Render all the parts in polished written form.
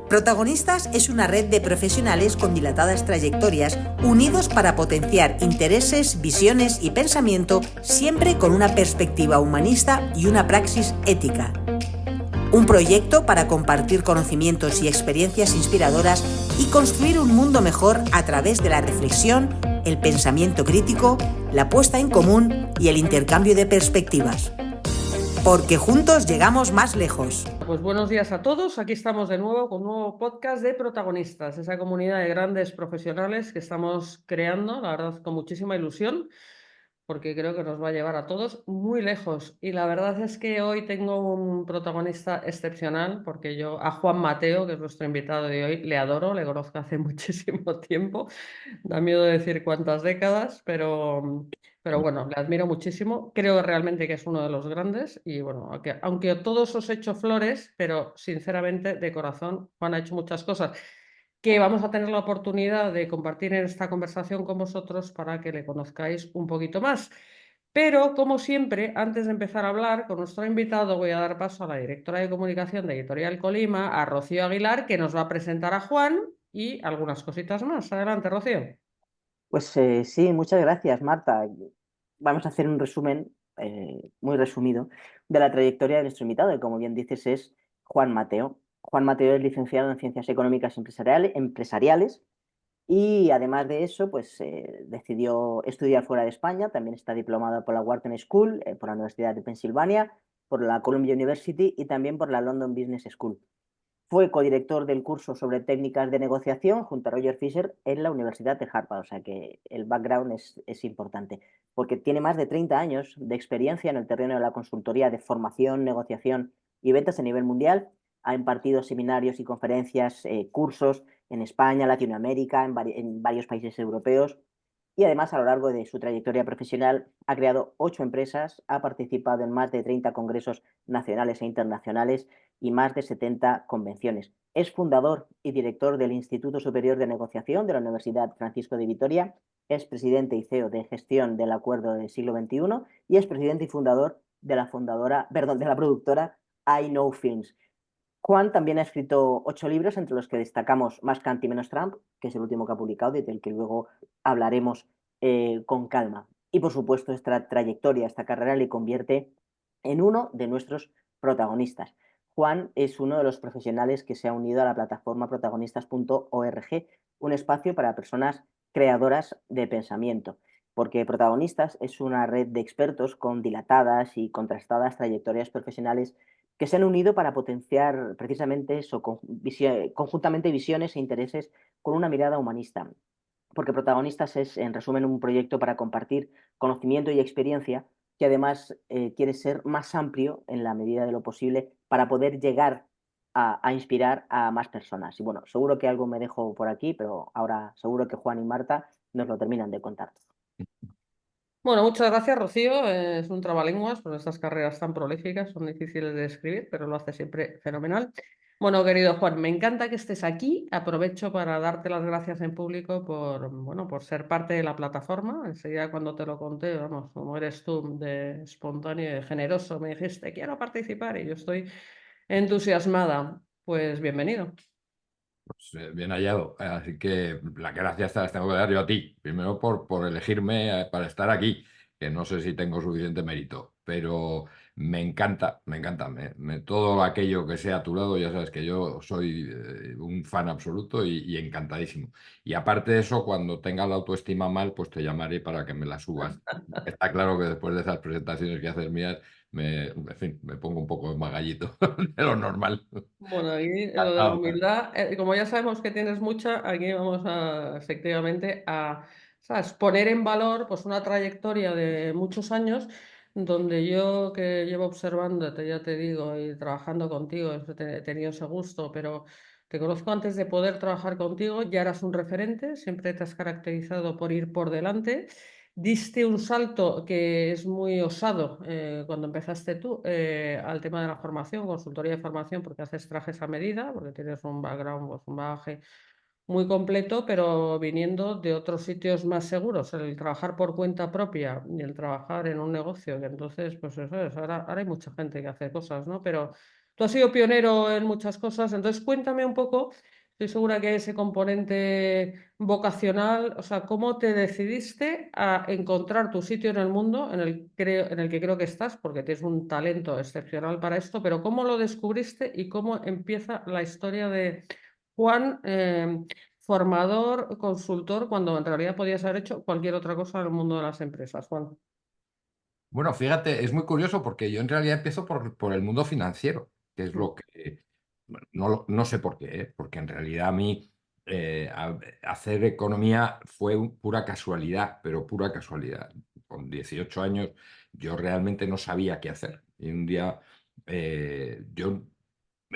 Protagonistas es una red de profesionales con dilatadas trayectorias, unidos para potenciar intereses, visiones y pensamiento, siempre con una perspectiva humanista y una praxis ética. Un proyecto para compartir conocimientos y experiencias inspiradoras y construir un mundo mejor a través de la reflexión, el pensamiento crítico, la puesta en común y el intercambio de perspectivas. Porque juntos llegamos más lejos. Pues buenos días a todos. Aquí estamos de nuevo con un nuevo podcast de Protagonistas, esa comunidad de grandes profesionales que estamos creando, la verdad, con muchísima ilusión, porque creo que nos va a llevar a todos muy lejos. Y la verdad es que hoy tengo un protagonista excepcional, porque yo a Juan Mateo, que es nuestro invitado de hoy, le adoro, le conozco hace muchísimo tiempo. Da miedo decir cuántas décadas, pero bueno, le admiro muchísimo. Creo realmente que es uno de los grandes y bueno, aunque todos os he hecho flores, pero sinceramente de corazón, Juan ha hecho muchas cosas que vamos a tener la oportunidad de compartir en esta conversación con vosotros para que le conozcáis un poquito más. Pero, como siempre, antes de empezar a hablar con nuestro invitado, voy a dar paso a la directora de comunicación de Editorial Colima, a Rocío Aguilar, que nos va a presentar a Juan y algunas cositas más. Adelante, Rocío. Pues sí, muchas gracias, Marta. Vamos a hacer un resumen muy resumido de la trayectoria de nuestro invitado, que como bien dices es Juan Mateo. Juan Mateo es licenciado en Ciencias Económicas y Empresariales y además de eso, pues decidió estudiar fuera de España. También está diplomado por la Wharton School, por la Universidad de Pensilvania, por la Columbia University y también por la London Business School. Fue codirector del curso sobre técnicas de negociación junto a Roger Fisher en la Universidad de Harvard, o sea que el background es importante, porque tiene más de 30 años de experiencia en el terreno de la consultoría de formación, negociación y ventas a nivel mundial. Ha impartido seminarios y conferencias, cursos en España, Latinoamérica, en varios países europeos. Y además, a lo largo de su trayectoria profesional, ha creado 8 empresas, ha participado en más de 30 congresos nacionales e internacionales y más de 70 convenciones. Es fundador y director del Instituto Superior de Negociación de la Universidad Francisco de Vitoria, es presidente y CEO de gestión del Acuerdo del Siglo XXI y es presidente y fundador de la productora I Know Films. Juan también ha escrito 8 libros, entre los que destacamos Más Kant y Menos Trump, que es el último que ha publicado y del que luego hablaremos con calma. Y por supuesto, esta trayectoria, esta carrera le convierte en uno de nuestros protagonistas. Juan es uno de los profesionales que se ha unido a la plataforma protagonistas.org, un espacio para personas creadoras de pensamiento, porque Protagonistas es una red de expertos con dilatadas y contrastadas trayectorias profesionales que se han unido para potenciar precisamente eso, conjuntamente visiones e intereses con una mirada humanista. Porque Protagonistas es, en resumen, un proyecto para compartir conocimiento y experiencia que además quiere ser más amplio en la medida de lo posible para poder llegar a inspirar a más personas. Y bueno, seguro que algo me dejo por aquí, pero ahora seguro que Juan y Marta nos lo terminan de contar. Bueno, muchas gracias, Rocío. Es un trabalenguas, porque estas carreras tan prolíficas son difíciles de escribir, pero lo hace siempre fenomenal. Bueno, querido Juan, me encanta que estés aquí. Aprovecho para darte las gracias en público por ser parte de la plataforma. Enseguida cuando te lo conté, vamos, como eres tú de espontáneo y de generoso, me dijiste, quiero participar y yo estoy entusiasmada. Pues bienvenido. Pues bien hallado. Así que las gracias te las tengo que dar yo a ti. Primero por elegirme para estar aquí, que no sé si tengo suficiente mérito, pero me encanta, todo aquello que sea a tu lado, ya sabes que yo soy un fan absoluto y encantadísimo. Y aparte de eso, cuando tenga la autoestima mal, pues te llamaré para que me la subas. Está claro que después de esas presentaciones que haces mías, en fin, me pongo un poco más gallito de lo normal. Bueno, aquí lo de la humildad, como ya sabemos que tienes mucha, aquí vamos a efectivamente a, ¿sabes?, poner en valor pues una trayectoria de muchos años donde yo que llevo observándote, ya te digo, y trabajando contigo, he tenido ese gusto, pero te conozco antes de poder trabajar contigo, ya eras un referente, siempre te has caracterizado por ir por delante. Diste un salto que es muy osado cuando empezaste tú al tema de la formación, consultoría de formación, porque haces trajes a medida, porque tienes un background, pues, un bagaje muy completo, pero viniendo de otros sitios más seguros, el trabajar por cuenta propia y el trabajar en un negocio, que entonces, pues eso es, ahora hay mucha gente que hace cosas, ¿no? Pero tú has sido pionero en muchas cosas, entonces cuéntame un poco, estoy segura que hay ese componente vocacional, o sea, ¿cómo te decidiste a encontrar tu sitio en el mundo en el que creo que estás, porque tienes un talento excepcional para esto, pero cómo lo descubriste y cómo empieza la historia de Juan, formador, consultor, cuando en realidad podías haber hecho cualquier otra cosa en el mundo de las empresas, Juan? Bueno, fíjate, es muy curioso porque yo en realidad empiezo por el mundo financiero, que es Mm. lo que, bueno, no sé por qué, porque en realidad a mí hacer economía fue pura casualidad, pero pura casualidad. Con 18 años yo realmente no sabía qué hacer. Y un día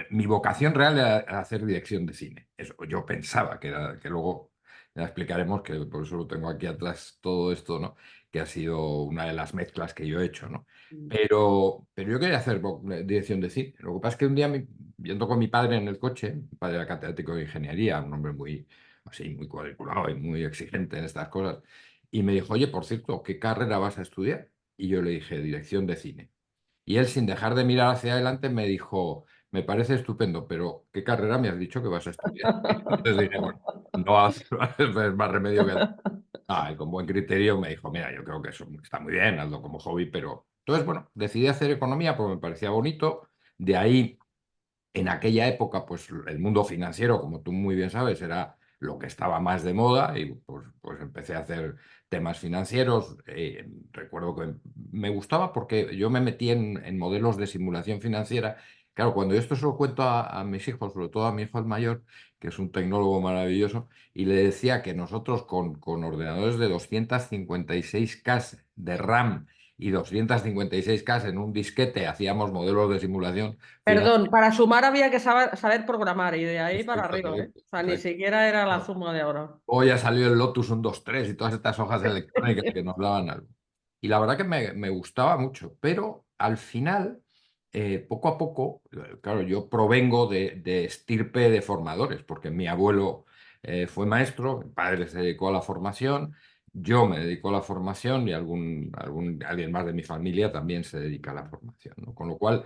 mi vocación real era hacer dirección de cine. Eso yo pensaba que era, que luego ya explicaremos que por eso lo tengo aquí atrás todo esto, ¿no? Que ha sido una de las mezclas que yo he hecho, ¿no? Mm. Pero yo quería hacer dirección de cine. Lo que pasa es que un día, yendo con mi padre en el coche, mi padre era catedrático de ingeniería, un hombre muy, así, muy cuadriculado y muy exigente en estas cosas, y me dijo, oye, por cierto, ¿qué carrera vas a estudiar? Y yo le dije, dirección de cine. Y él, sin dejar de mirar hacia adelante, me dijo, me parece estupendo, pero ¿qué carrera me has dicho que vas a estudiar? Entonces dije, bueno, no hace más remedio que... Y con buen criterio me dijo, mira, yo creo que eso está muy bien, hazlo como hobby, pero... Entonces, bueno, decidí hacer economía porque me parecía bonito. De ahí, en aquella época, pues el mundo financiero, como tú muy bien sabes, era lo que estaba más de moda y pues empecé a hacer temas financieros. Recuerdo que me gustaba porque yo me metí en modelos de simulación financiera. Claro, cuando yo esto se lo cuento a mis hijos, sobre todo a mi hijo el mayor, que es un tecnólogo maravilloso, y le decía que nosotros con ordenadores de 256K de RAM y 256K en un disquete hacíamos modelos de simulación Perdón, financiera. para sumar había que saber programar y de ahí para Exacto, arriba, ¿eh? exacto, O sea, ni exacto. siquiera era la Claro. suma de ahora. Luego ya salió el Lotus 123 y todas estas hojas electrónicas que nos daban algo. Y la verdad que me gustaba mucho, pero al final, poco a poco, claro, yo provengo de estirpe de formadores, porque mi abuelo fue maestro, mi padre se dedicó a la formación, yo me dedico a la formación y alguien más de mi familia también se dedica a la formación, ¿no? Con lo cual,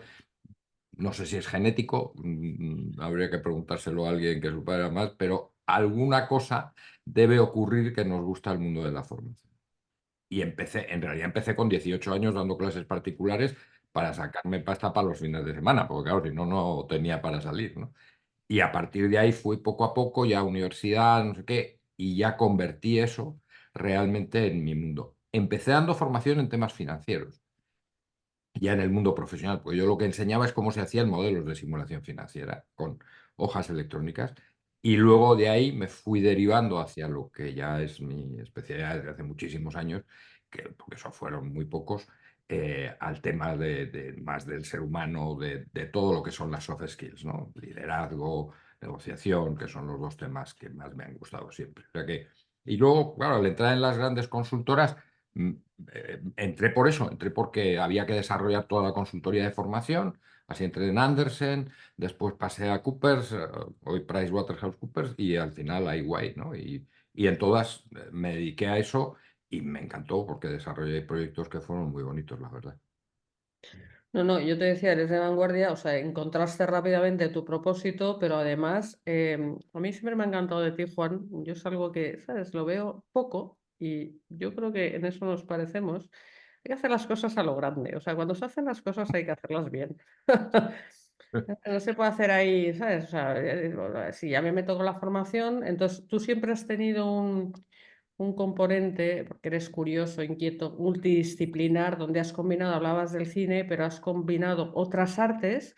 no sé si es genético, habría que preguntárselo a alguien que supiera más, pero alguna cosa debe ocurrir que nos gusta el mundo de la formación. Y en realidad empecé con 18 años dando clases particulares para sacarme pasta para los fines de semana, porque claro, si no, no tenía para salir, ¿no? Y a partir de ahí fui poco a poco ya a universidad, no sé qué, y ya convertí eso realmente en mi mundo. Empecé dando formación en temas financieros ya en el mundo profesional, porque yo lo que enseñaba es cómo se hacían modelos de simulación financiera con hojas electrónicas y luego de ahí me fui derivando hacia lo que ya es mi especialidad desde hace muchísimos años, porque eso fueron muy pocos, al tema más del ser humano, de todo lo que son las soft skills, ¿no? Liderazgo, negociación, que son los dos temas que más me han gustado siempre. O sea que, y luego, claro, al entrar en las grandes consultoras, mm, entré por eso, entré porque había que desarrollar toda la consultoría de formación, así entré en Andersen, después pasé a Coopers, hoy PricewaterhouseCoopers y al final a EY, ¿no? Y en todas me dediqué a eso y me encantó porque desarrollé proyectos que fueron muy bonitos, la verdad. No, no, yo te decía, eres de vanguardia, o sea, encontraste rápidamente tu propósito, pero además, a mí siempre me ha encantado de ti, Juan. Yo es algo que, ¿sabes? Lo veo poco y yo creo que en eso nos parecemos. Hay que hacer las cosas a lo grande, o sea, cuando se hacen las cosas hay que hacerlas bien. No se puede hacer ahí, ¿sabes? O sea, si ya me meto con la formación, entonces tú siempre has tenido un componente, porque eres curioso, inquieto, multidisciplinar, donde has combinado, hablabas del cine, pero has combinado otras artes,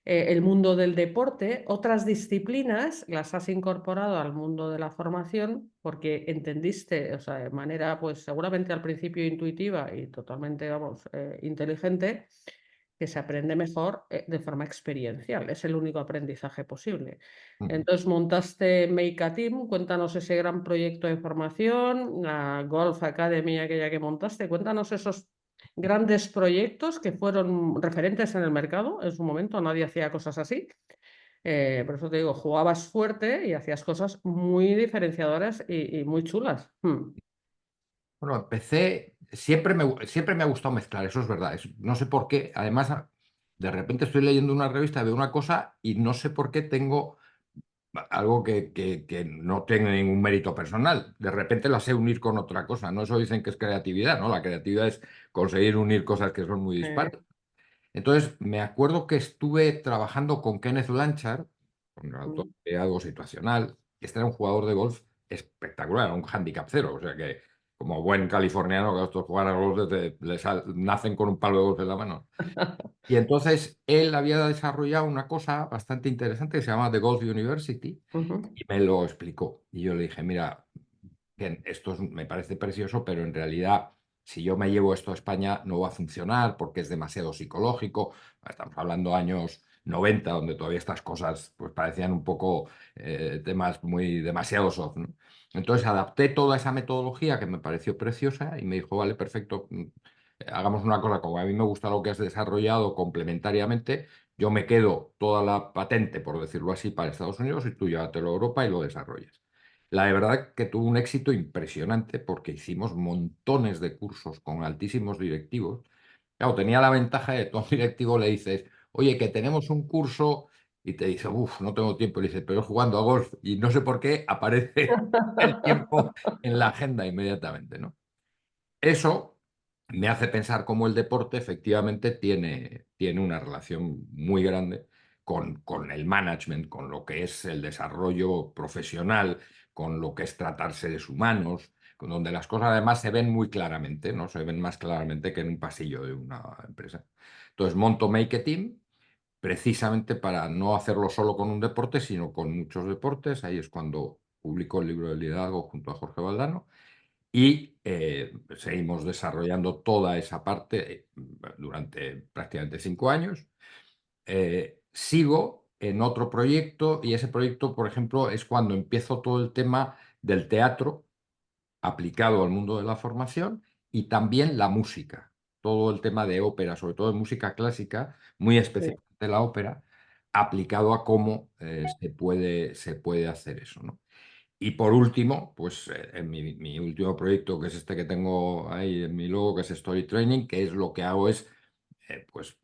el mundo del deporte, otras disciplinas, las has incorporado al mundo de la formación, porque entendiste, o sea, de manera, pues seguramente al principio intuitiva y totalmente, vamos, inteligente, que se aprende mejor de forma experiencial, es el único aprendizaje posible. Entonces montaste Make a Team, cuéntanos ese gran proyecto de formación, la Golf Academy aquella que montaste, cuéntanos esos grandes proyectos que fueron referentes en el mercado, en su momento nadie hacía cosas así. Por eso te digo, jugabas fuerte y hacías cosas muy diferenciadoras y muy chulas. Bueno, empecé, siempre me ha gustado mezclar, eso es verdad. No sé por qué. Además, de repente estoy leyendo una revista, veo una cosa y no sé por qué tengo algo que no tiene ningún mérito personal. De repente la sé unir con otra cosa. No eso dicen que es creatividad, ¿no? La creatividad es conseguir unir cosas que son muy dispares. Entonces, me acuerdo que estuve trabajando con Kenneth Blanchard, con el autor de Algo Situacional. Este era un jugador de golf espectacular, un handicap cero. O sea que, como buen californiano, que estos jugadores de golf nacen con un palo de golf en la mano. Y entonces él había desarrollado una cosa bastante interesante que se llama The Golf University y me lo explicó. Y yo le dije, mira, bien, me parece precioso, pero en realidad, si yo me llevo esto a España, no va a funcionar porque es demasiado psicológico. Estamos hablando años 90, donde todavía estas cosas pues, parecían un poco temas muy demasiado soft, ¿no? Entonces adapté toda esa metodología que me pareció preciosa y me dijo, vale, perfecto, hagamos una cosa, como a mí me gusta lo que has desarrollado complementariamente, yo me quedo toda la patente, por decirlo así, para Estados Unidos y tú llévatelo a Europa y lo desarrolles. La de verdad que tuvo un éxito impresionante porque hicimos montones de cursos con altísimos directivos. Claro, tenía la ventaja de que a un directivo le dices, oye, que tenemos un curso y te dice, uff, no tengo tiempo. Y le dices, pero jugando a golf. Y no sé por qué aparece el tiempo en la agenda inmediatamente, ¿no? Eso me hace pensar cómo el deporte efectivamente tiene una relación muy grande con el management, con lo que es el desarrollo profesional, con lo que es tratar seres humanos, con donde las cosas además se ven muy claramente, ¿no? Se ven más claramente que en un pasillo de una empresa. Entonces monto Make a Team precisamente para no hacerlo solo con un deporte, sino con muchos deportes. Ahí es cuando publico el libro de liderazgo junto a Jorge Valdano y seguimos desarrollando toda esa parte durante prácticamente 5 años. Sigo en otro proyecto y ese proyecto, por ejemplo, es cuando empiezo todo el tema del teatro aplicado al mundo de la formación y también la música, todo el tema de ópera, sobre todo de música clásica, muy Sí. especialmente la ópera, aplicado a cómo se puede hacer eso, ¿no? Y por último, pues en mi último proyecto, que es este que tengo ahí en mi logo, que es Story Training, que es lo que hago es pues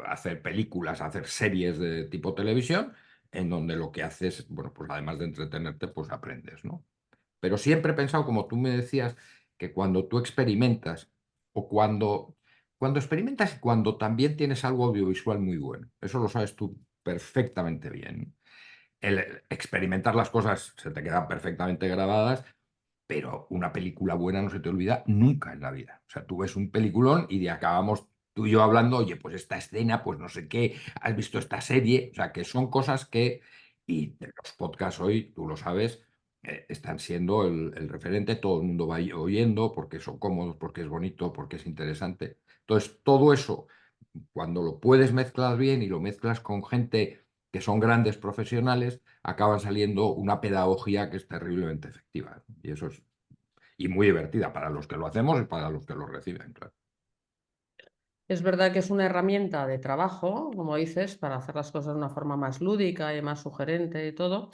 hacer películas, hacer series de tipo televisión, en donde lo que haces, bueno, pues además de entretenerte, pues aprendes, ¿no? Pero siempre he pensado, como tú me decías, que cuando tú experimentas o cuando experimentas y cuando también tienes algo audiovisual muy bueno, eso lo sabes tú perfectamente bien. El experimentar las cosas se te quedan perfectamente grabadas, pero una película buena no se te olvida nunca en la vida. O sea, tú ves un peliculón y de acabamos tú y yo hablando, oye, pues esta escena, pues no sé qué, has visto esta serie, o sea, que son cosas que, y de los podcasts hoy, tú lo sabes, están siendo el referente, todo el mundo va oyendo porque son cómodos, porque es bonito, porque es interesante. Entonces, todo eso, cuando lo puedes mezclar bien y lo mezclas con gente que son grandes profesionales, acaban saliendo una pedagogía que es terriblemente efectiva, ¿no? Y eso es y muy divertida para los que lo hacemos y para los que lo reciben, claro. Es verdad que es una herramienta de trabajo, como dices, para hacer las cosas de una forma más lúdica y más sugerente y todo,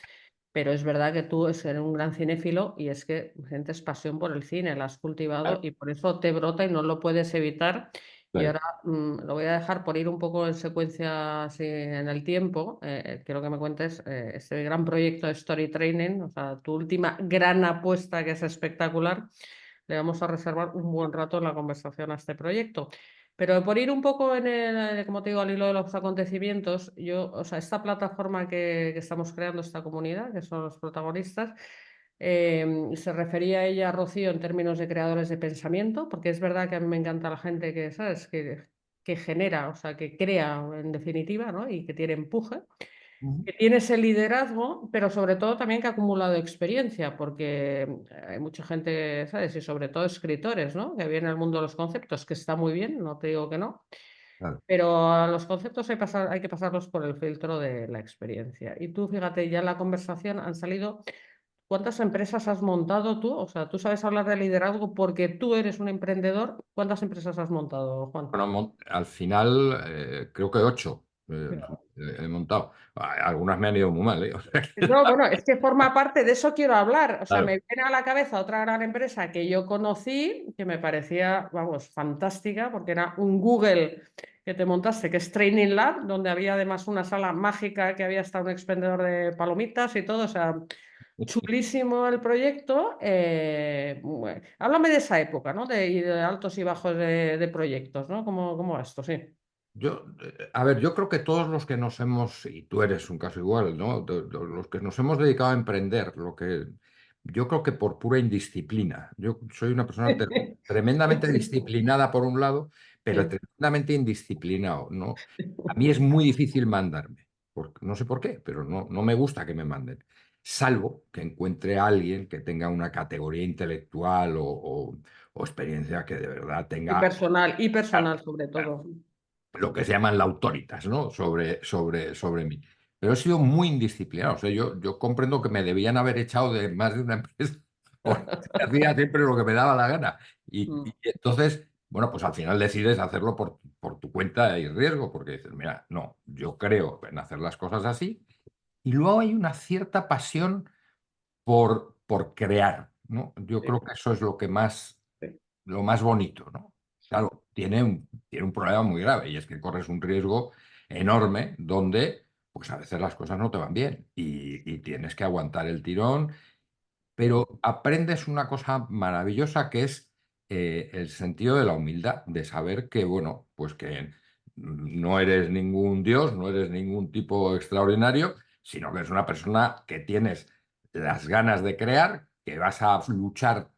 pero es verdad que tú eres un gran cinéfilo y es que sientes pasión por el cine, la has cultivado Claro, y por eso te brota y no lo puedes evitar. Y claro. ahora lo voy a dejar por ir un poco en secuencia así en el tiempo. Quiero que me cuentes este gran proyecto de Story Training, o sea, tu última gran apuesta que es espectacular. Le vamos a reservar un buen rato en la conversación a este proyecto. Pero por ir un poco como te digo, al hilo de los acontecimientos, o sea, esta plataforma que estamos creando, esta comunidad, que son los protagonistas, se refería a ella, Rocío, en términos de creadores de pensamiento, porque es verdad que a mí me encanta la gente que, ¿sabes? Que genera, o sea, que crea en definitiva, ¿no? Y que tiene empuje Ujú. que tiene ese liderazgo, pero sobre todo también que ha acumulado experiencia, porque hay mucha gente, ¿sabes? Y sobre todo escritores, ¿no? Que viene al mundo de los conceptos, que está muy bien, no te digo que no, Claro. pero a los conceptos hay que pasarlos por el filtro de la experiencia. Y tú, fíjate, ya en la conversación han salido, ¿cuántas empresas has montado tú? O sea, tú sabes hablar de liderazgo porque tú eres un emprendedor. ¿Cuántas empresas has montado, Juan? Bueno, al final creo que 8 Fíjate. he montado. Algunas me han ido muy mal, ¿eh? O sea que- No, bueno, es que forma parte de eso quiero hablar. O sea, Claro. me viene a la cabeza otra gran empresa que yo conocí, que me parecía, vamos, fantástica, porque era un Google que te montaste, que es Training Lab, donde había además una sala mágica que había hasta un expendedor de palomitas y todo, o sea, chulísimo el proyecto. Bueno, háblame de esa época, ¿no? Y de altos y bajos de proyectos, ¿no? ¿Cómo va esto? Sí. A ver, yo creo que todos los que nos hemos, y tú eres un caso igual, ¿no? Los que nos hemos dedicado a emprender, yo creo que por pura indisciplina. Yo soy una persona tremendamente disciplinada por un lado, pero Sí. tremendamente indisciplinado, ¿no? A mí es muy difícil mandarme, no sé por qué, pero no me gusta que me manden, salvo que encuentre a alguien que tenga una categoría intelectual o experiencia que de verdad tenga Y personal sobre todo. lo que se llaman la autoritas, ¿no? Sobre mí. Pero he sido muy indisciplinado. O sea, yo comprendo que me debían haber echado de más de una empresa porque hacía siempre lo que me daba la gana. Mm. Y entonces, bueno, pues al final decides hacerlo por tu cuenta y riesgo, porque dices, mira, no, yo creo en hacer las cosas así. Y luego hay una cierta pasión por crear, ¿no? Yo Sí, creo que eso es sí. lo más bonito, ¿no? Claro, tiene un problema muy grave y es que corres un riesgo enorme donde, pues a veces las cosas no te van bien y tienes que aguantar el tirón, pero aprendes una cosa maravillosa que es el sentido de la humildad, de saber que, bueno, pues que no eres ningún dios, no eres ningún tipo extraordinario, sino que eres una persona que tienes las ganas de crear, que vas a luchar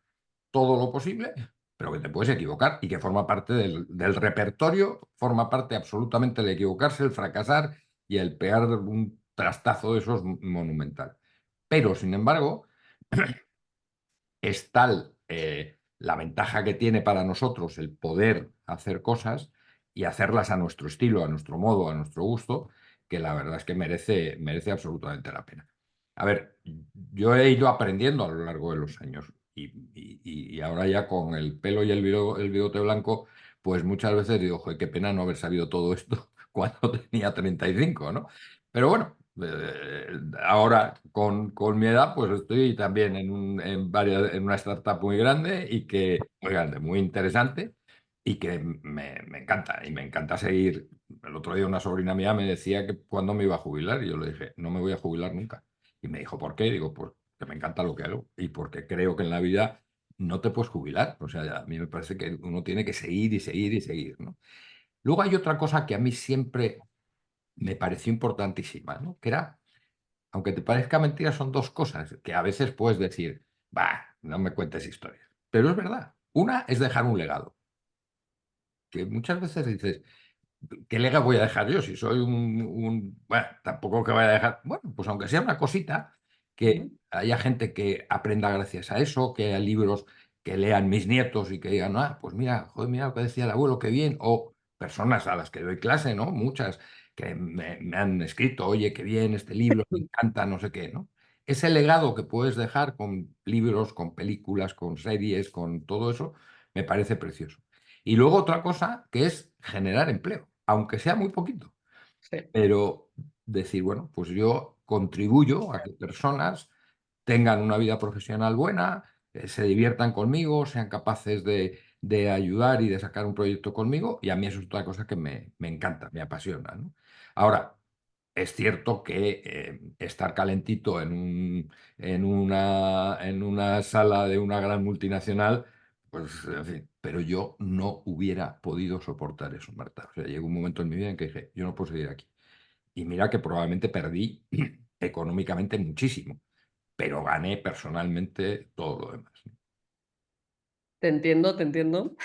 todo lo posible, pero que te puedes equivocar y que forma parte del repertorio, forma parte absolutamente el equivocarse, el fracasar y el pegar un trastazo de esos monumental. Pero, sin embargo, es tal la ventaja que tiene para nosotros el poder hacer cosas y hacerlas a nuestro estilo, a nuestro modo, a nuestro gusto, que la verdad es que merece absolutamente la pena. A ver, yo he ido aprendiendo a lo largo de los años y ahora ya con el pelo y el bigote blanco, pues muchas veces digo, joder, qué pena no haber sabido todo esto cuando tenía 35, ¿no? Pero bueno, ahora con mi edad, pues estoy también en una startup muy grande muy grande, muy interesante y que me encanta. Y me encanta seguir. El otro día una sobrina mía me decía que cuándo me iba a jubilar y yo le dije, no me voy a jubilar nunca. Y me dijo, ¿por qué? Digo, pues que me encanta lo que hago y porque creo que en la vida no te puedes jubilar. O sea, a mí me parece que uno tiene que seguir y seguir y seguir, ¿no? Luego hay otra cosa que a mí siempre me pareció importantísima, ¿no? Que era, aunque te parezca mentira, son dos cosas que a veces puedes decir, bah, no me cuentes historias. Pero es verdad. Una es dejar un legado, que muchas veces dices, ¿qué legado voy a dejar yo si soy bueno, tampoco que vaya a dejar, bueno, pues aunque sea una cosita, que Mm. haya gente que aprenda gracias a eso, que haya libros que lean mis nietos y que digan, ah, pues mira, joder, mira lo que decía el abuelo, qué bien, o personas a las que doy clase, ¿no? Muchas que me han escrito, oye, qué bien este libro, me encanta, no sé qué, ¿no? Ese legado que puedes dejar con libros, con películas, con series, con todo eso, me parece precioso. Y luego otra cosa que es generar empleo, aunque sea muy poquito, Sí. pero decir, bueno, pues yo contribuyo a que personas tengan una vida profesional buena, se diviertan conmigo, sean capaces de ayudar y de sacar un proyecto conmigo, y a mí eso es otra cosa que me encanta, me apasiona, ¿no? Ahora, es cierto que estar calentito en una sala de una gran multinacional, pues, en fin, pero yo no hubiera podido soportar eso, Marta. O sea, llegó un momento en mi vida en que dije, yo no puedo seguir aquí. Y mira que probablemente perdí económicamente muchísimo, pero gané personalmente todo lo demás. Te entiendo, te entiendo.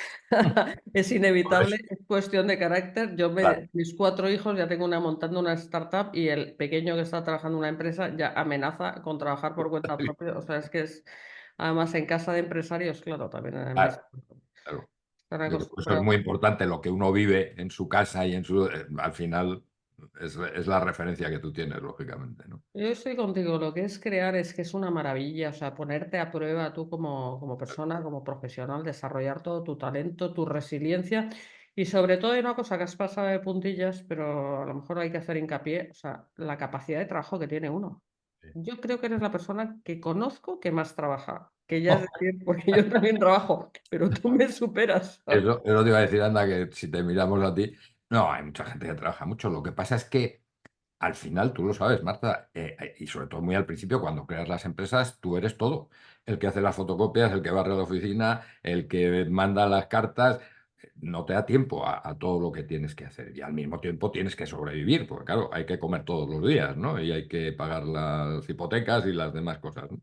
Es Por inevitable, eso, es cuestión de carácter. claro. Mis 4 hijos ya tengo una montando una startup y el pequeño que está trabajando en una empresa ya amenaza con trabajar por cuenta propia. O sea, es que es, además en casa de empresarios, claro, también en Claro, México. claro. Están Yo creo que eso es acostumbrados. muy importante, lo que uno vive en su casa y al final es la referencia que tú tienes, lógicamente, ¿no? Yo estoy contigo, lo que es crear es que es una maravilla, o sea, ponerte a prueba tú como persona, como profesional, desarrollar todo tu talento, tu resiliencia y sobre todo hay una cosa que has pasado de puntillas, pero a lo mejor hay que hacer hincapié, o sea, la capacidad de trabajo que tiene uno. Sí. Yo creo que eres la persona que conozco que más trabaja, que ya es decir, porque yo también trabajo, pero tú me superas. ¿Sabes? Eso te iba a decir, anda, que si te miramos a ti, No, hay mucha gente que trabaja mucho. Lo que pasa es que al final, tú lo sabes, Marta, y sobre todo muy al principio, cuando creas las empresas, tú eres todo. El que hace las fotocopias, el que barre la oficina, el que manda las cartas. No te da tiempo a todo lo que tienes que hacer. Y al mismo tiempo tienes que sobrevivir, porque claro, hay que comer todos los días, ¿no? Y hay que pagar las hipotecas y las demás cosas, ¿no?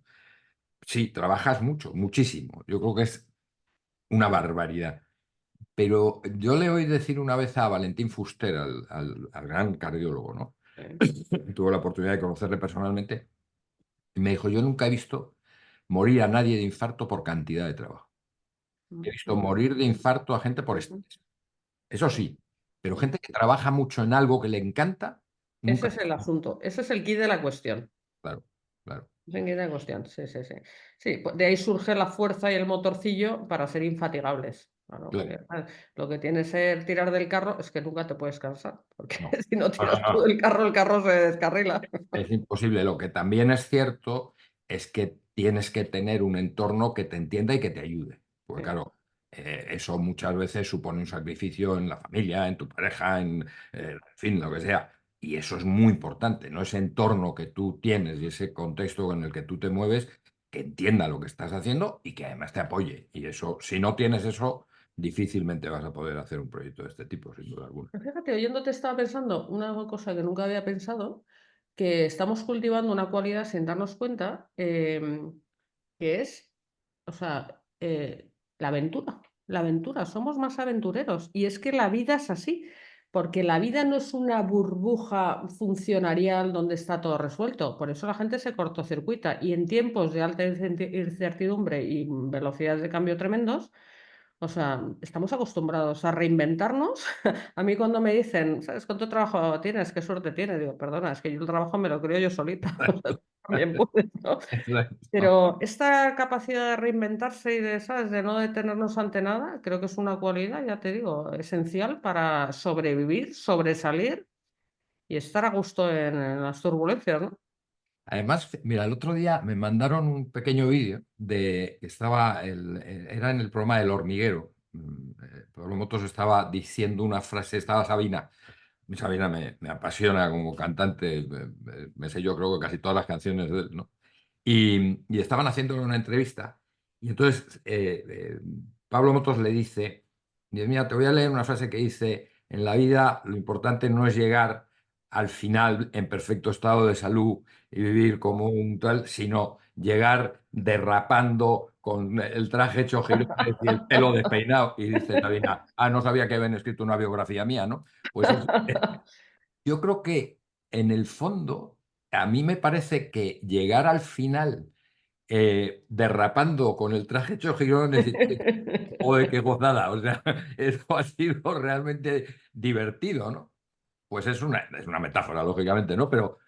Sí, trabajas mucho, muchísimo. Yo creo que es una barbaridad. Pero yo le oí decir una vez a Valentín Fuster, al gran cardiólogo, ¿no? Eh, Tuve la oportunidad de conocerle personalmente, y me dijo, yo nunca he visto morir a nadie de infarto por cantidad de trabajo. He visto morir de infarto a gente por ujú, estrés. Eso sí, sí, pero sí. gente que trabaja mucho en algo que le encanta, Ese nunca. es el asunto, ese es el quid de la cuestión. Claro, claro, Ese es el quid de la cuestión, sí, sí, sí. Sí, pues de ahí surge la fuerza y el motorcillo para ser infatigables. Claro, claro. porque lo que tiene ser tirar del carro es que nunca te puedes cansar, porque No, si no no, no, tiras tú no. del carro, el carro se descarrila. Es imposible. Lo que también es cierto es que tienes que tener un entorno que te entienda y que te ayude. Porque Sí, claro, eso muchas veces supone un sacrificio en la familia, en tu pareja, en fin, lo que sea. Y eso es muy importante, ¿no? Ese entorno que tú tienes y ese contexto en el que tú te mueves, que entienda lo que estás haciendo y que además te apoye. Y eso, si no tienes eso, difícilmente vas a poder hacer un proyecto de este tipo, sin duda alguna. pero fíjate, oyéndote estaba pensando una cosa que nunca había pensado, que estamos cultivando una cualidad sin darnos cuenta, que es, o sea, la aventura. La aventura, somos más aventureros. Y es que la vida es así, porque la vida no es una burbuja funcionarial donde está todo resuelto. Por eso la gente se cortocircuita. Y en tiempos de alta incertidumbre y velocidades de cambio tremendos, o sea, estamos acostumbrados a reinventarnos. A mí cuando me dicen, ¿sabes cuánto trabajo tienes? ¿Qué suerte tienes? Digo, perdona, es que yo el trabajo me lo creo yo solita. O sea, tú también puedes, ¿no? Exacto. Pero esta capacidad de reinventarse y de, ¿sabes? De no detenernos ante nada, creo que es una cualidad, ya te digo, esencial para sobrevivir, sobresalir y estar a gusto en las turbulencias, ¿no? Además, mira, el otro día me mandaron un pequeño vídeo de que estaba era en el programa del hormiguero. Pablo Motos estaba diciendo una frase, estaba Sabina. Mi Sabina me apasiona como cantante, me sé yo creo que casi todas las canciones de él, ¿no? Y estaban haciendo una entrevista y entonces Pablo Motos le dice, mira, te voy a leer una frase que dice, en la vida lo importante no es llegar al final en perfecto estado de salud y vivir como un tal, sino llegar derrapando con el traje hecho jirones y el pelo despeinado. Y dice Sabina, no sabía que habían escrito una biografía mía, ¿no? Pues yo creo que en el fondo, a mí me parece que llegar al final derrapando con el traje hecho jirones y joder, qué gozada, o sea, eso ha sido realmente divertido, ¿no? Pues es una metáfora, lógicamente, ¿no? Pero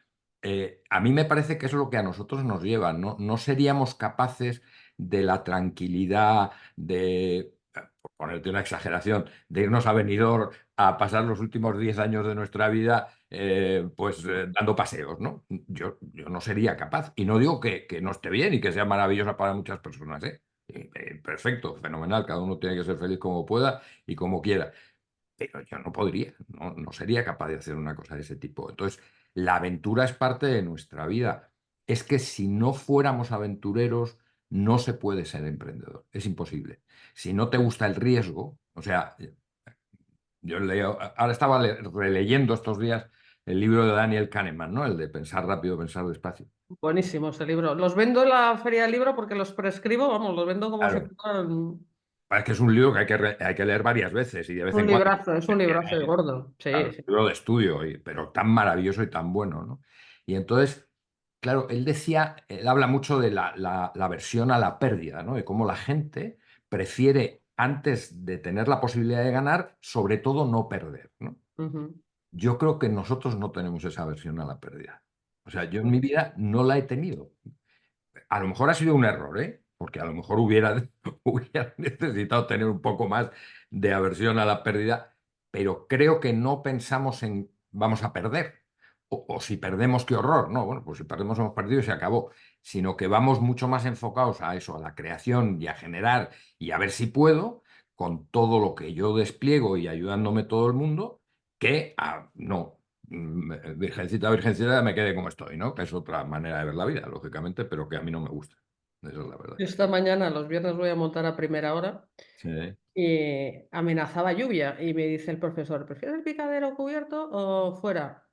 a mí me parece que es lo que a nosotros nos lleva, ¿no? No seríamos capaces de la tranquilidad, por ponerte una exageración, de irnos a Benidorm a pasar los últimos 10 años de nuestra vida pues dando paseos, ¿no? Yo no sería capaz. Y no digo que no esté bien y que sea maravillosa para muchas personas, ¿eh? Perfecto, fenomenal, cada uno tiene que ser feliz como pueda y como quiera. Pero yo no podría, no sería capaz de hacer una cosa de ese tipo. Entonces, la aventura es parte de nuestra vida. Es que si no fuéramos aventureros, no se puede ser emprendedor. Es imposible. Si no te gusta el riesgo, o sea, yo leo, ahora estaba releyendo estos días el libro de Daniel Kahneman, ¿no? El de Pensar rápido, pensar despacio. Buenísimo ese libro. Los vendo en la feria del libro porque los prescribo, vamos, los vendo como si Claro. fueran Es que es un libro que hay que leer varias veces y de vez en cuando. es un librazo de gordo. Sí, Claro, sí. libro de estudio, pero tan maravilloso y tan bueno, ¿no? Y entonces, claro, él habla mucho de la aversión a la pérdida, ¿no? De cómo la gente prefiere, antes de tener la posibilidad de ganar, sobre todo no perder, ¿no? Ujú. Yo creo que nosotros no tenemos esa aversión a la pérdida. O sea, yo en mi vida no la he tenido. A lo mejor ha sido un error, ¿eh? Porque a lo mejor hubiera necesitado tener un poco más de aversión a la pérdida, pero creo que no pensamos en vamos a perder. O si perdemos, qué horror. No, bueno, pues si perdemos hemos perdido y se acabó. Sino que vamos mucho más enfocados a eso, a la creación y a generar y a ver si puedo, con todo lo que yo despliego y ayudándome todo el mundo. que no, virgencita, virgencita, me quede como estoy, ¿no? Que es otra manera de ver la vida, lógicamente, pero que a mí no me gusta. Esa es la verdad. Yo esta mañana, los viernes, voy a montar a primera hora Sí, y amenazaba lluvia. Y me dice el profesor, ¿prefieres el picadero cubierto o fuera?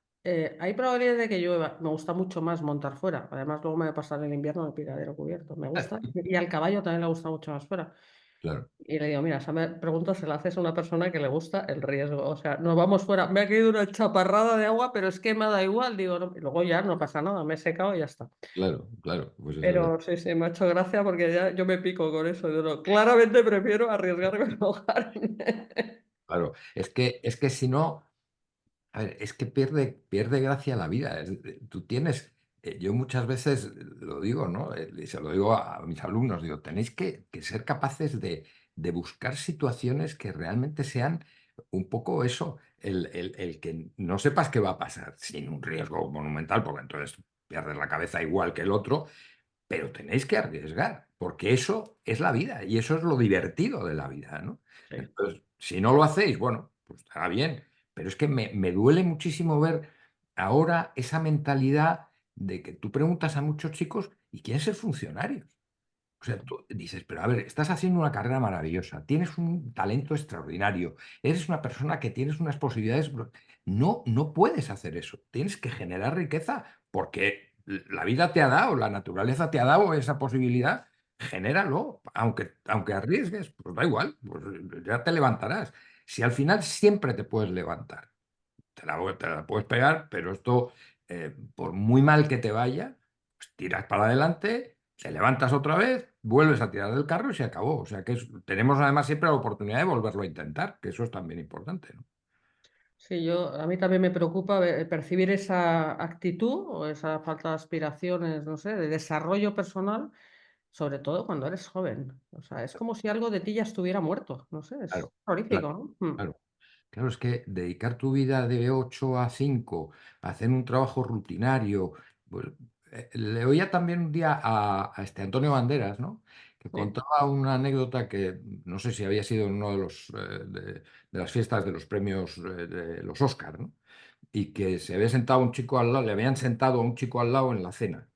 Hay probabilidad de que llueva. Me gusta mucho más montar fuera. Además, luego me voy a pasar el invierno en el picadero cubierto. Me gusta. Y al caballo también le gusta mucho más fuera. claro, Y le digo, mira, esa pregunta se la haces a una persona que le gusta el riesgo. O sea, nos vamos fuera. Me ha caído una chaparrada de agua, pero es que me da igual. Digo, no. Y luego ya no pasa nada. Me he secado y ya está. claro, claro. Pues eso es. Pero sí, sí, me ha hecho gracia porque ya yo me pico con eso. Yo no, claramente prefiero arriesgarme a mojarme. Claro, es que si no, a ver, es que pierde gracia la vida. Tú tienes, yo muchas veces lo digo, ¿no? Y se lo digo a mis alumnos, digo, tenéis que ser capaces de buscar situaciones que realmente sean un poco eso, el que no sepas qué va a pasar sin un riesgo monumental, porque entonces pierdes la cabeza igual que el otro, pero tenéis que arriesgar, porque eso es la vida y eso es lo divertido de la vida, ¿no? Sí. Entonces, si no lo hacéis, bueno, pues estará bien, pero es que me duele muchísimo ver ahora esa mentalidad de que tú preguntas a muchos chicos y quieren ser funcionarios. O sea, tú dices, pero a ver, estás haciendo una carrera maravillosa, tienes un talento extraordinario, eres una persona que tienes unas posibilidades. No, no puedes hacer eso. Tienes que generar riqueza porque la vida te ha dado, la naturaleza te ha dado esa posibilidad. Genéralo, aunque arriesgues, pues da igual, pues ya te levantarás. Si al final siempre te puedes levantar, te la puedes pegar, pero esto, por muy mal que te vaya, pues tiras para adelante, te levantas otra vez, vuelves a tirar del carro y se acabó. O sea que tenemos además siempre la oportunidad de volverlo a intentar, que eso es también importante, ¿no? Sí, a mí también me preocupa percibir esa actitud o esa falta de aspiraciones, no sé, de desarrollo personal, sobre todo cuando eres joven. O sea, es como si algo de ti ya estuviera muerto. No sé, es Claro, claro, horrífico, ¿no? claro. Claro, es que dedicar tu vida de 8 a 5 a hacer un trabajo rutinario. Pues, le oía también un día a este Antonio Banderas, ¿no? Que Sí. contaba una anécdota que no sé si había sido en uno de de las fiestas de los premios de los Oscar, ¿no? Y que se había sentado un chico al lado, le habían sentado a un chico al lado en la cena.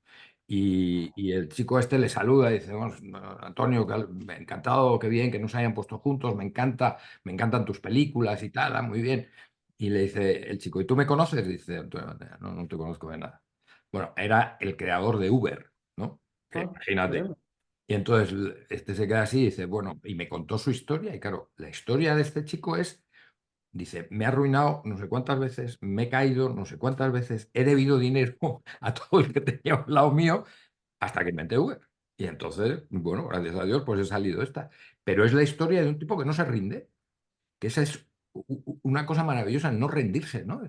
Y el chico este le saluda y dice, "Bueno, Antonio, encantado, qué bien que nos hayan puesto juntos, me encantan tus películas y tal, muy bien". Y le dice el chico, ¿y tú me conoces? Dice Antonio, no, no te conozco de nada. Bueno, era el creador de Uber, ¿no? Que Ah, imagínate. bien. Y entonces este se queda así y dice, bueno, y me contó su historia. Y claro, la historia de este chico es, dice, me ha arruinado no sé cuántas veces, me he caído no sé cuántas veces, he debido dinero a todo el que tenía a un lado mío hasta que inventé Uber. Y entonces, bueno, gracias a Dios, pues he salido esta. Pero es la historia de un tipo que no se rinde, que esa es una cosa maravillosa, no rendirse, ¿no?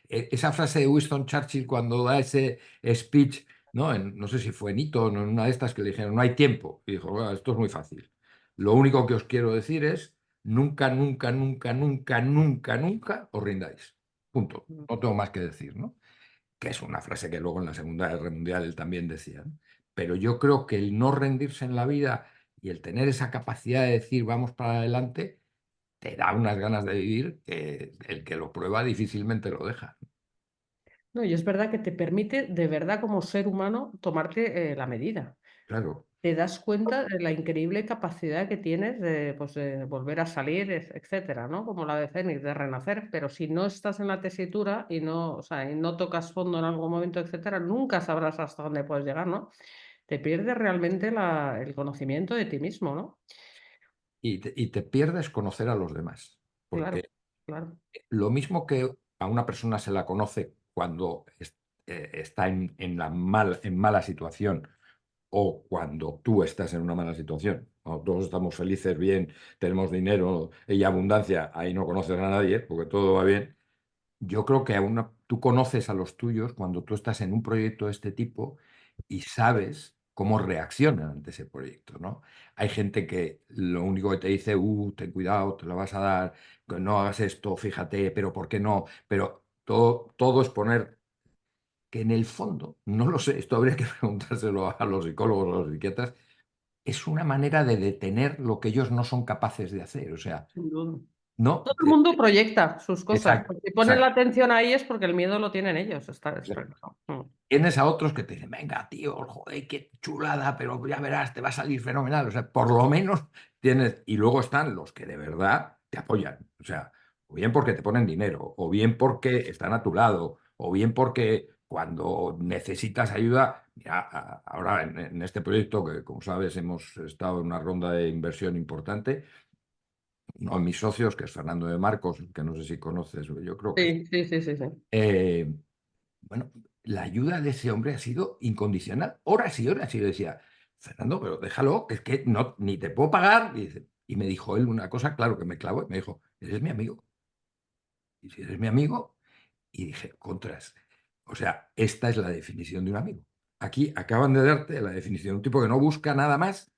Esa frase de Winston Churchill cuando da ese speech, ¿no? No sé si fue en Eton o en una de estas que le dijeron, no hay tiempo. Y dijo, "Bueno, esto es muy fácil. Lo único que os quiero decir es, nunca, nunca, nunca, nunca, nunca, nunca os rindáis. Punto. Mm. No tengo más que decir, ¿no?". Que es una frase que luego en la Segunda Guerra Mundial él también decía, ¿no? Pero yo creo que el no rendirse en la vida y el tener esa capacidad de decir vamos para adelante, te da unas ganas de vivir que el que lo prueba difícilmente lo deja. No, y es verdad que te permite, de verdad, como ser humano, tomarte la medida. Claro, Te das cuenta de la increíble capacidad que tienes de, pues, de volver a salir, etcétera, ¿no? Como la de Fénix, de renacer. Pero si no estás en la tesitura y no, o sea, y no tocas fondo en algún momento, etcétera, nunca sabrás hasta dónde puedes llegar, ¿no? Te pierdes realmente el conocimiento de ti mismo, ¿no? y te pierdes conocer a los demás, Claro, porque claro. lo mismo que a una persona se la conoce cuando está en mala situación o cuando tú estás en una mala situación. Cuando todos estamos felices, bien, tenemos dinero y abundancia, ahí no conoces a nadie porque todo va bien. Yo creo que tú conoces a los tuyos cuando tú estás en un proyecto de este tipo y sabes cómo reaccionan ante ese proyecto, ¿no? Hay gente que lo único que te dice, ten cuidado, te lo vas a dar, que no hagas esto, fíjate, pero ¿por qué no? Pero todo es poner que en el fondo, no lo sé, esto habría que preguntárselo a los psicólogos o a los psiquiatras, es una manera de detener lo que ellos no son capaces de hacer. O sea, Sin duda. No, Todo el mundo proyecta sus cosas. exacto, Porque si ponen la exacto. atención ahí es porque el miedo lo tienen ellos. Está claro. Tienes a otros que te dicen, venga, tío, joder, qué chulada, pero ya verás, te va a salir fenomenal. O sea, por lo menos tienes. Y luego están los que de verdad te apoyan. O sea, o bien porque te ponen dinero, o bien porque están a tu lado, o bien porque cuando necesitas ayuda. Mira, ahora en este proyecto, que como sabes, hemos estado en una ronda de inversión importante. Uno de mis socios, que es Fernando de Marcos, que no sé si conoces, yo creo que Sí, sí, sí, sí, sí. eh, bueno, la ayuda de ese hombre ha sido incondicional, horas y horas. Y yo decía, Fernando, pero déjalo, que es que no, ni te puedo pagar. Y me dijo él una cosa, claro, que me clavó, y me dijo, eres mi amigo. Y si eres mi amigo, y dije, contras. O sea, esta es la definición de un amigo. Aquí acaban de darte la definición de un tipo que no busca nada más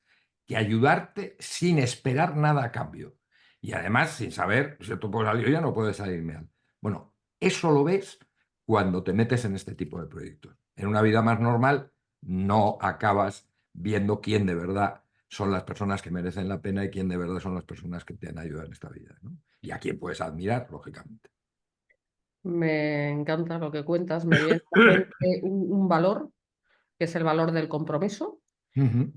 que ayudarte sin esperar nada a cambio. Y además, sin saber si tú puedes salir o ya no puedes salirme mal. Bueno, eso lo ves cuando te metes en este tipo de proyectos. En una vida más normal no acabas viendo quién de verdad son las personas que merecen la pena y quién de verdad son las personas que te han ayudado en esta vida, ¿no? Y a quién puedes admirar, lógicamente. Me encanta lo que cuentas. Me viene a la mente un valor, que es el valor del compromiso. Ujú.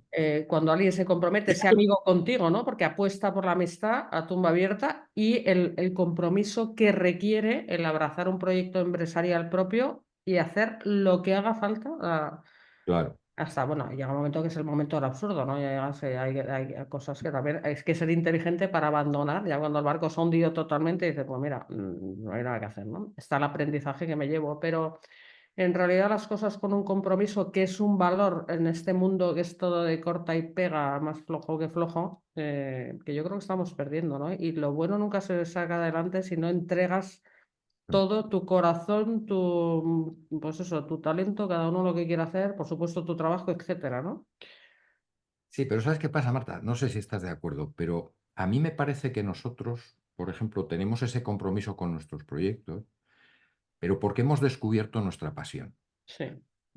Cuando alguien se compromete, sea amigo contigo, ¿no? Porque apuesta por la amistad a tumba abierta y el compromiso que requiere el abrazar un proyecto empresarial propio y hacer lo que haga falta Claro. hasta, bueno, llega un momento que es el momento del absurdo, ¿no? Hay cosas que también hay que ser inteligente para abandonar, ya cuando el barco se ha hundido totalmente, dices, pues mira, no hay nada que hacer, ¿no? Está el aprendizaje que me llevo, pero en realidad las cosas con un compromiso, que es un valor en este mundo que es todo de corta y pega, más flojo que flojo, que yo creo que estamos perdiendo, ¿no? Y lo bueno nunca se saca adelante si no entregas todo tu corazón, pues eso, tu talento, cada uno lo que quiere hacer, por supuesto tu trabajo, etcétera, ¿no? Sí, pero ¿sabes qué pasa, Marta? No sé si estás de acuerdo, pero a mí me parece que nosotros, por ejemplo, tenemos ese compromiso con nuestros proyectos, pero porque hemos descubierto nuestra pasión. Sí,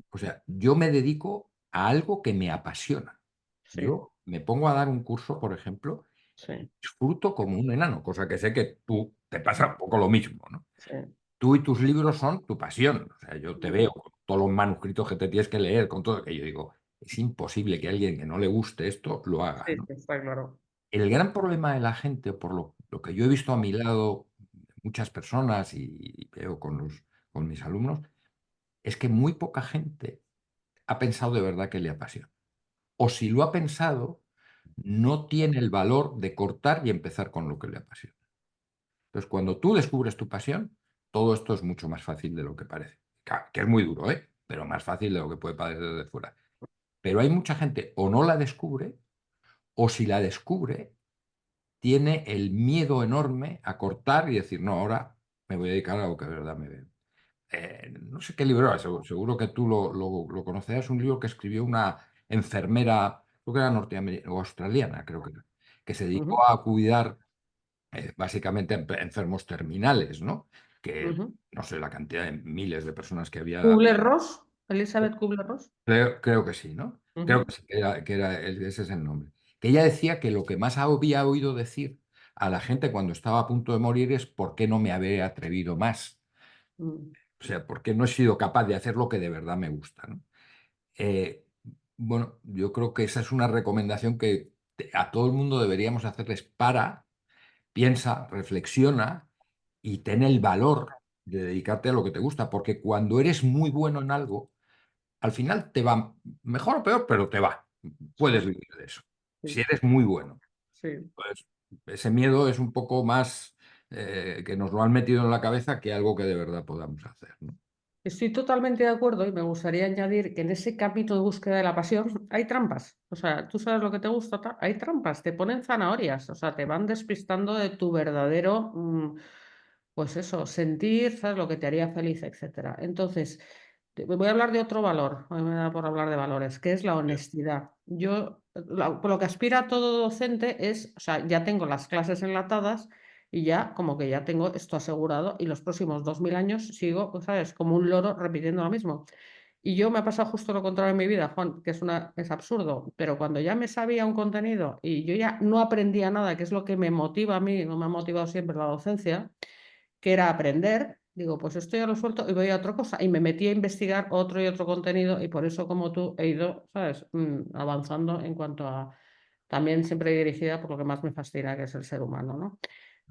O sea, yo me dedico a algo que me apasiona. sí, Yo me pongo a dar un curso, por ejemplo, sí, disfruto como un enano, cosa que sé que tú te pasa un poco lo mismo, ¿no? sí. Tú y tus libros son tu pasión. O sea, yo te veo con todos los manuscritos que te tienes que leer, con todo que yo digo, es imposible que alguien que no le guste esto lo haga, Sí, ¿no? está claro. El gran problema de la gente, por lo que yo he visto a mi lado, muchas personas y veo con mis alumnos, es que muy poca gente ha pensado de verdad que le apasiona. O si lo ha pensado, no tiene el valor de cortar y empezar con lo que le apasiona. Entonces, cuando tú descubres tu pasión, todo esto es mucho más fácil de lo que parece. Que es muy duro, ¿eh? Pero más fácil de lo que puede parecer desde fuera. Pero hay mucha gente o no la descubre, o si la descubre, tiene el miedo enorme a cortar y decir, no, ahora me voy a dedicar a algo que de verdad me veo. No sé qué libro era, seguro que tú lo conocerás, un libro que escribió una enfermera, creo que era norteamericana o australiana, creo que se Ujú, dedicó a cuidar básicamente enfermos terminales, ¿no? Que ujú. no sé la cantidad de miles de personas que había. Kubler-Ross, Elizabeth Kubler-Ross. Creo que sí, ¿no? Creo Ujú, que sí, ese es el nombre. Que ella decía que lo que más había oído decir a la gente cuando estaba a punto de morir es ¿por qué no me había atrevido más? mm, O sea, ¿por qué no he sido capaz de hacer lo que de verdad me gusta, ¿no? Eh, bueno, yo creo que esa es una recomendación que a todo el mundo deberíamos hacerles piensa, reflexiona y ten el valor de dedicarte a lo que te gusta, porque cuando eres muy bueno en algo, al final te va mejor o peor, pero te va. sí, Puedes vivir de eso. sí, Si eres muy bueno. sí. Pues ese miedo es un poco más que nos lo han metido en la cabeza que algo que de verdad podamos hacer, ¿no? Estoy totalmente de acuerdo y me gustaría añadir que en ese camino de búsqueda de la pasión hay trampas. O sea, tú sabes lo que te gusta, hay trampas, te ponen zanahorias, o sea, te van despistando de tu verdadero, pues eso, sentir, ¿sabes? Lo que te haría feliz, etcétera. Entonces, voy a hablar de otro valor, hoy me da por hablar de valores, que es la honestidad. Yo, por lo que aspira todo docente es, o sea, ya tengo las clases enlatadas y ya como que ya tengo esto asegurado y los próximos 2000 años sigo, pues, ¿sabes? Como un loro repitiendo lo mismo. Y yo me ha pasado justo lo contrario en mi vida, Juan, que es absurdo, pero cuando ya me sabía un contenido y yo ya no aprendía nada, que es lo que me motiva a mí, no me ha motivado siempre la docencia, que era aprender, digo, pues esto ya lo suelto y voy a otra cosa. Y me metí a investigar otro y otro contenido y por eso, como tú, he ido, ¿sabes? Avanzando en cuanto a, también siempre dirigida por lo que más me fascina, que es el ser humano, ¿no?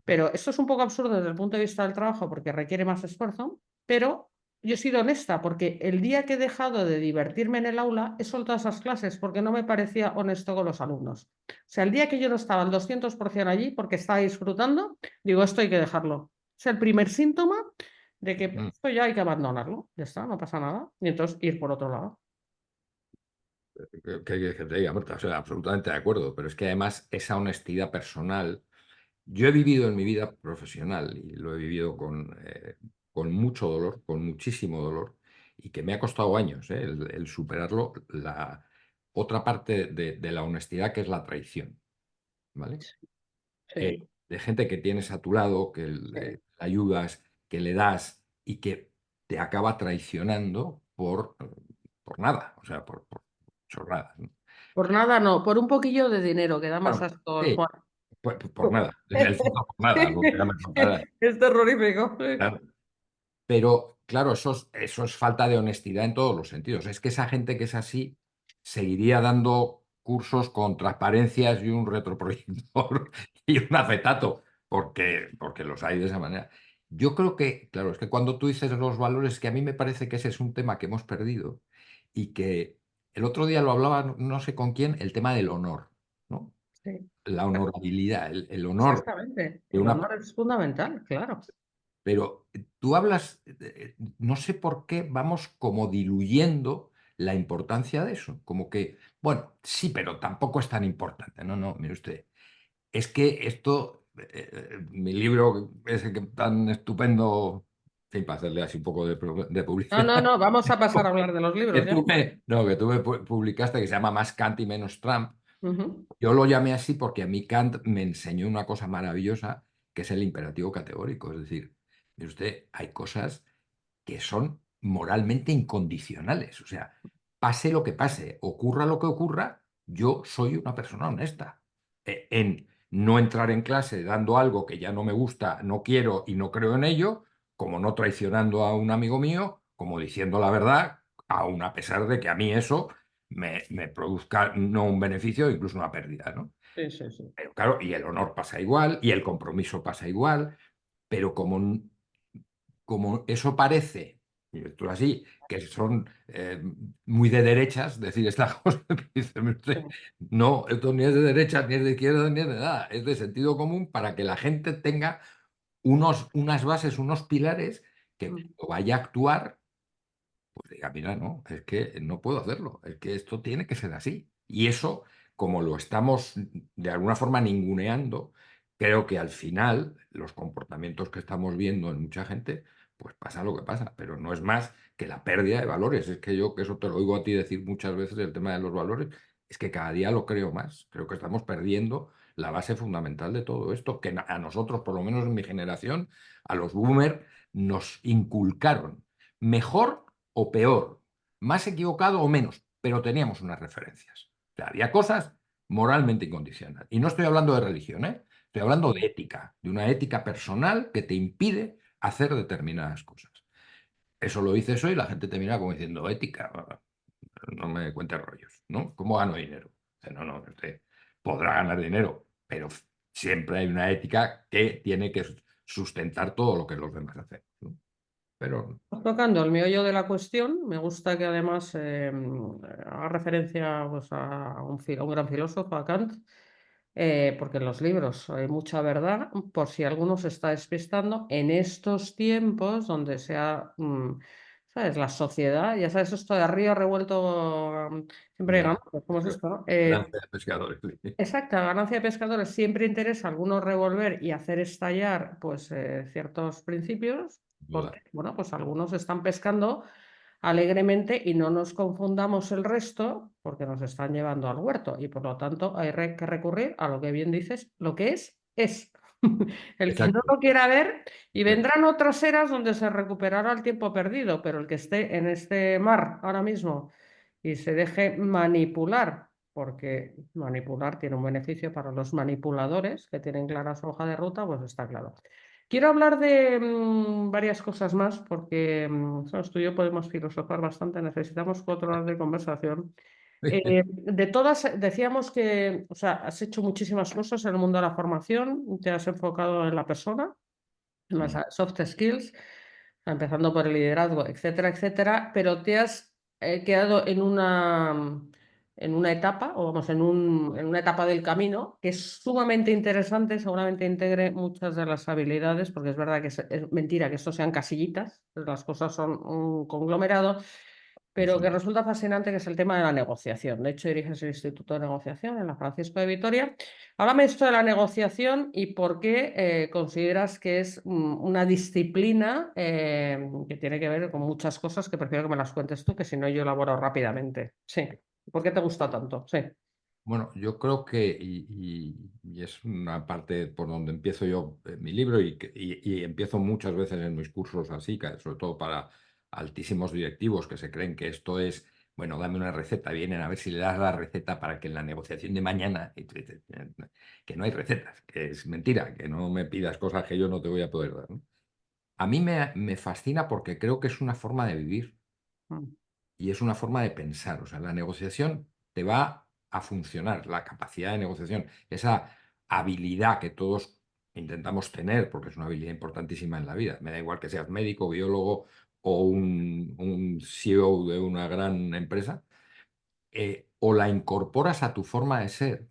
Pero esto es un poco absurdo desde el punto de vista del trabajo porque requiere más esfuerzo, pero yo he sido honesta porque el día que he dejado de divertirme en el aula he soltado esas clases porque no me parecía honesto con los alumnos. O sea, el día que yo no estaba al 200% allí porque estaba disfrutando, digo, esto hay que dejarlo. Es el primer síntoma de que Mm. esto ya hay que abandonarlo. Ya está, no pasa nada. Y entonces ir por otro lado. ¿Qué quieres que te diga, Marta? O sea, absolutamente de acuerdo, pero es que además esa honestidad personal, yo he vivido en mi vida profesional y lo he vivido con mucho dolor, con muchísimo dolor, y que me ha costado años, el superarlo, la otra parte de la honestidad que es la traición, ¿vale? Sí, De gente que tienes a tu lado, que sí. le ayudas, que le das y que te acaba traicionando por nada, o sea, por chorradas, ¿no? Por nada no, por un poquillo de dinero que da más Claro, asco el sí, Juan. por nada, en el fondo por nada, porque ya me contarás. Es terrorífico. Claro. Pero, claro, eso es falta de honestidad en todos los sentidos. Es que esa gente que es así seguiría dando cursos con transparencias y un retroproyector y un acetato, porque los hay de esa manera. Yo creo que, claro, es que cuando tú dices los valores, que a mí me parece que ese es un tema que hemos perdido y que el otro día lo hablaba, no sé con quién, el tema del honor, ¿no? Sí. La honorabilidad, el honor Exactamente, de el una. honor es fundamental, claro. Pero tú hablas, no sé por qué vamos como diluyendo la importancia de eso. Como que, bueno, sí, pero tampoco es tan importante. No, no, mire usted, es que esto, mi libro ese que tan estupendo, en fin, para hacerle así un poco de No, no, publicidad, no, vamos a pasar a hablar de los que libros ya. tú me, no, que tú me publicaste, que se llama Más Kant y menos Trump. Ujú. Yo lo llamé así porque a mí Kant me enseñó una cosa maravillosa, que es el imperativo categórico. Es decir, mire usted, hay cosas que son moralmente incondicionales. O sea, pase lo que pase, ocurra lo que ocurra, yo soy una persona honesta. En no entrar en clase dando algo que ya no me gusta, no quiero y no creo en ello, como no traicionando a un amigo mío, como diciendo la verdad, aun a pesar de que a mí eso me produzca no un beneficio, incluso una pérdida, ¿no? Sí, sí, sí. Pero claro, y el honor pasa igual, y el compromiso pasa igual, pero como eso parece, y esto es así, que son muy de derechas, decir esta cosa que dice Sí, usted, no, esto ni es de derecha, ni es de izquierda, ni es de nada, es de sentido común para que la gente tenga unas bases, unos pilares que mm, cuando vaya a actuar pues diga, mira, no, es que no puedo hacerlo, es que esto tiene que ser así. Y eso, como lo estamos de alguna forma ninguneando, creo que al final los comportamientos que estamos viendo en mucha gente, pues pasa lo que pasa, pero no es más que la pérdida de valores. Es que yo, que eso te lo oigo a ti decir muchas veces, el tema de los valores, es que cada día lo creo más. Creo que estamos perdiendo la base fundamental de todo esto, que a nosotros, por lo menos en mi generación, a los boomers, nos inculcaron mejor o peor, más equivocado o menos, pero teníamos unas referencias. O sea, había cosas moralmente incondicionales. Y no estoy hablando de religión, ¿eh? Estoy hablando de ética, de una ética personal que te impide hacer determinadas cosas. Eso lo dices hoy y la gente te mira como diciendo ética, no me cuentes rollos, ¿no? ¿Cómo gano dinero? Dice, no, no, usted podrá ganar dinero, pero siempre hay una ética que tiene que sustentar todo lo que los demás hacen, ¿no? Pero Estás tocando el meollo de la cuestión. Me gusta que además haga referencia pues, a un gran filósofo, a Kant, porque en los libros hay mucha verdad, por si alguno se está despistando, en estos tiempos donde ¿sabes? La sociedad, ya sabes, esto de arriba revuelto, siempre hay ya, ganancias, ¿cómo es esto, no? gracias, pescadores. Exacto, ganancia de pescadores siempre interesa a algunos revolver y hacer estallar pues, ciertos principios, Duda. porque bueno, pues algunos están pescando alegremente y no nos confundamos el resto porque nos están llevando al huerto y por lo tanto hay que recurrir a lo que bien dices, lo que es. El que no Exacto. lo quiera ver, y Eh, vendrán otras eras donde se recuperará el tiempo perdido, pero el que esté en este mar ahora mismo y se deje manipular, porque manipular tiene un beneficio para los manipuladores que tienen clara su hoja de ruta, pues está claro. Quiero hablar de varias cosas más porque sabes, tú y yo podemos filosofar bastante, necesitamos 4 horas de conversación. De todas, decíamos que, o sea, has hecho muchísimas cosas en el mundo de la formación, te has enfocado en la persona, en las soft skills, empezando por el liderazgo, etcétera, etcétera, pero te has quedado en una etapa, o vamos, en una etapa del camino que es sumamente interesante, seguramente integre muchas de las habilidades, porque es verdad que es mentira que esto sean casillitas, las cosas son un conglomerado, pero que resulta fascinante, que es el tema de la negociación. De hecho, diriges el Instituto de Negociación en la Francisco de Vitoria. Háblame esto de la negociación y por qué consideras que es una disciplina que tiene que ver con muchas cosas que prefiero que me las cuentes tú, que si no yo elaboro rápidamente. Sí. ¿Por qué te gusta tanto? Sí. Bueno, yo creo que, y es una parte por donde empiezo yo en mi libro y empiezo muchas veces en mis cursos así, sobre todo para altísimos directivos que se creen que esto es, bueno, dame una receta, vienen a ver si le das la receta para que en la negociación de mañana, y tú dices, que no hay recetas, que es mentira, que no me pidas cosas que yo no te voy a poder dar, ¿no? A mí me fascina porque creo que es una forma de vivir Mm. y es una forma de pensar. O sea, la negociación te va a funcionar, la capacidad de negociación, esa habilidad que todos intentamos tener, porque es una habilidad importantísima en la vida. Me da igual que seas médico, biólogo o un CEO de una gran empresa, o la incorporas a tu forma de ser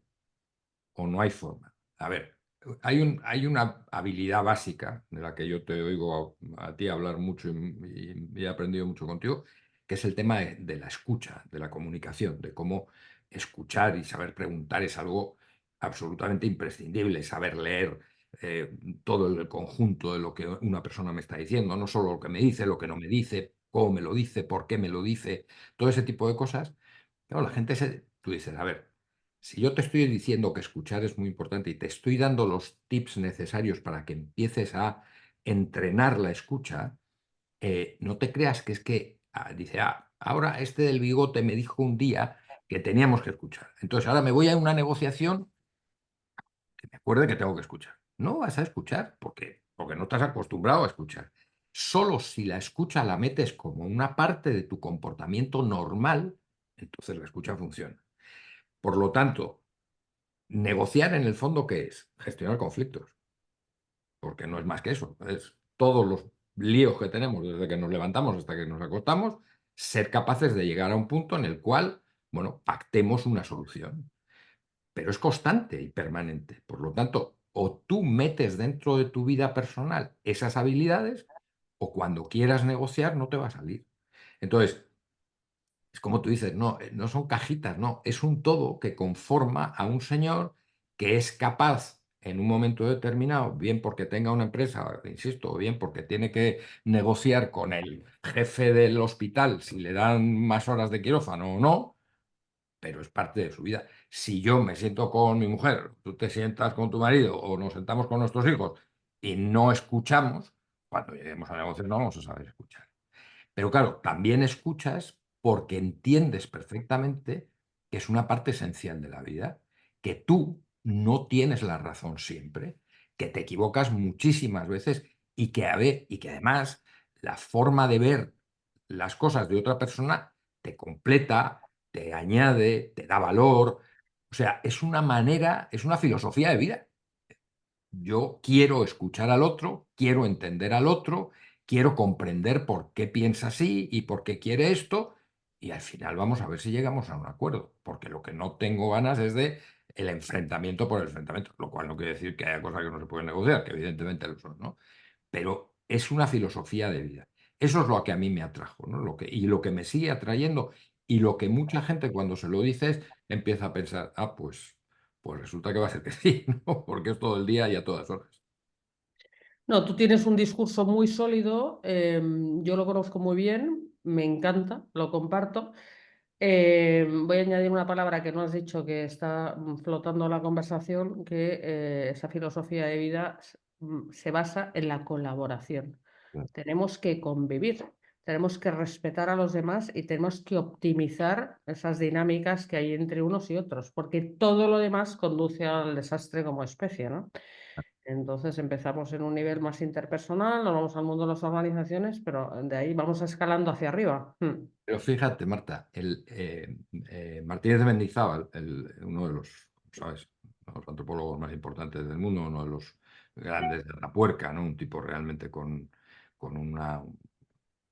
o no hay forma. A ver, hay una habilidad básica de la que yo te oigo a ti hablar mucho y he aprendido mucho contigo, que es el tema de la escucha, de la comunicación, de cómo escuchar y saber preguntar es algo absolutamente imprescindible, saber leer eh, todo el conjunto de lo que una persona me está diciendo, no solo lo que me dice, lo que no me dice, cómo me lo dice, por qué me lo dice, todo ese tipo de cosas. Claro, la gente tú dices, a ver, si yo te estoy diciendo que escuchar es muy importante y te estoy dando los tips necesarios para que empieces a entrenar la escucha, no te creas que es que dice, ahora este del bigote me dijo un día que teníamos que escuchar. Entonces ahora me voy a una negociación que me acuerde que tengo que escuchar. No vas a escuchar porque no estás acostumbrado a escuchar. Solo si la escucha la metes como una parte de tu comportamiento normal, entonces la escucha funciona. Por lo tanto, negociar en el fondo, ¿qué es? Gestionar conflictos, porque no es más que eso. Es todos los líos que tenemos desde que nos levantamos hasta que nos acostamos, ser capaces de llegar a un punto en el cual, bueno, pactemos una solución. Pero es constante y permanente. Por lo tanto, o tú metes dentro de tu vida personal esas habilidades, o cuando quieras negociar no te va a salir. Entonces, es como tú dices, no, no son cajitas, no, es un todo que conforma a un señor que es capaz en un momento determinado, bien porque tenga una empresa, insisto, o bien porque tiene que negociar con el jefe del hospital si le dan más horas de quirófano o no, pero es parte de su vida. Si yo me siento con mi mujer, tú te sientas con tu marido o nos sentamos con nuestros hijos y no escuchamos, cuando lleguemos a negociar no vamos a saber escuchar. Pero claro, también escuchas porque entiendes perfectamente que es una parte esencial de la vida, que tú no tienes la razón siempre, que te equivocas muchísimas veces y que además la forma de ver las cosas de otra persona te completa, te añade, te da valor. O sea, es una manera, es una filosofía de vida. Yo quiero escuchar al otro, quiero entender al otro, quiero comprender por qué piensa así y por qué quiere esto, y al final vamos a ver si llegamos a un acuerdo, porque lo que no tengo ganas es de el enfrentamiento por el enfrentamiento, lo cual no quiere decir que haya cosas que no se pueden negociar, que evidentemente lo son, ¿no? Pero es una filosofía de vida. Eso es lo que a mí me atrajo, ¿no? Y lo que me sigue atrayendo y lo que mucha gente cuando se lo dices empieza a pensar, pues resulta que va a ser que sí, ¿no? Porque es todo el día y a todas horas. No, tú tienes un discurso muy sólido, yo lo conozco muy bien, me encanta, lo comparto. Voy a añadir una palabra que no has dicho, que está flotando en la conversación, que esa filosofía de vida se basa en la colaboración. Tenemos que convivir, tenemos que respetar a los demás y tenemos que optimizar esas dinámicas que hay entre unos y otros, porque todo lo demás conduce al desastre como especie, ¿no? Entonces empezamos en un nivel más interpersonal, nos vamos al mundo de las organizaciones, pero de ahí vamos escalando hacia arriba. Pero fíjate, Marta, Martínez de Mendizábal, uno de los, ¿sabes?, los antropólogos más importantes del mundo, uno de los grandes de la puerca, ¿no? Un tipo realmente con una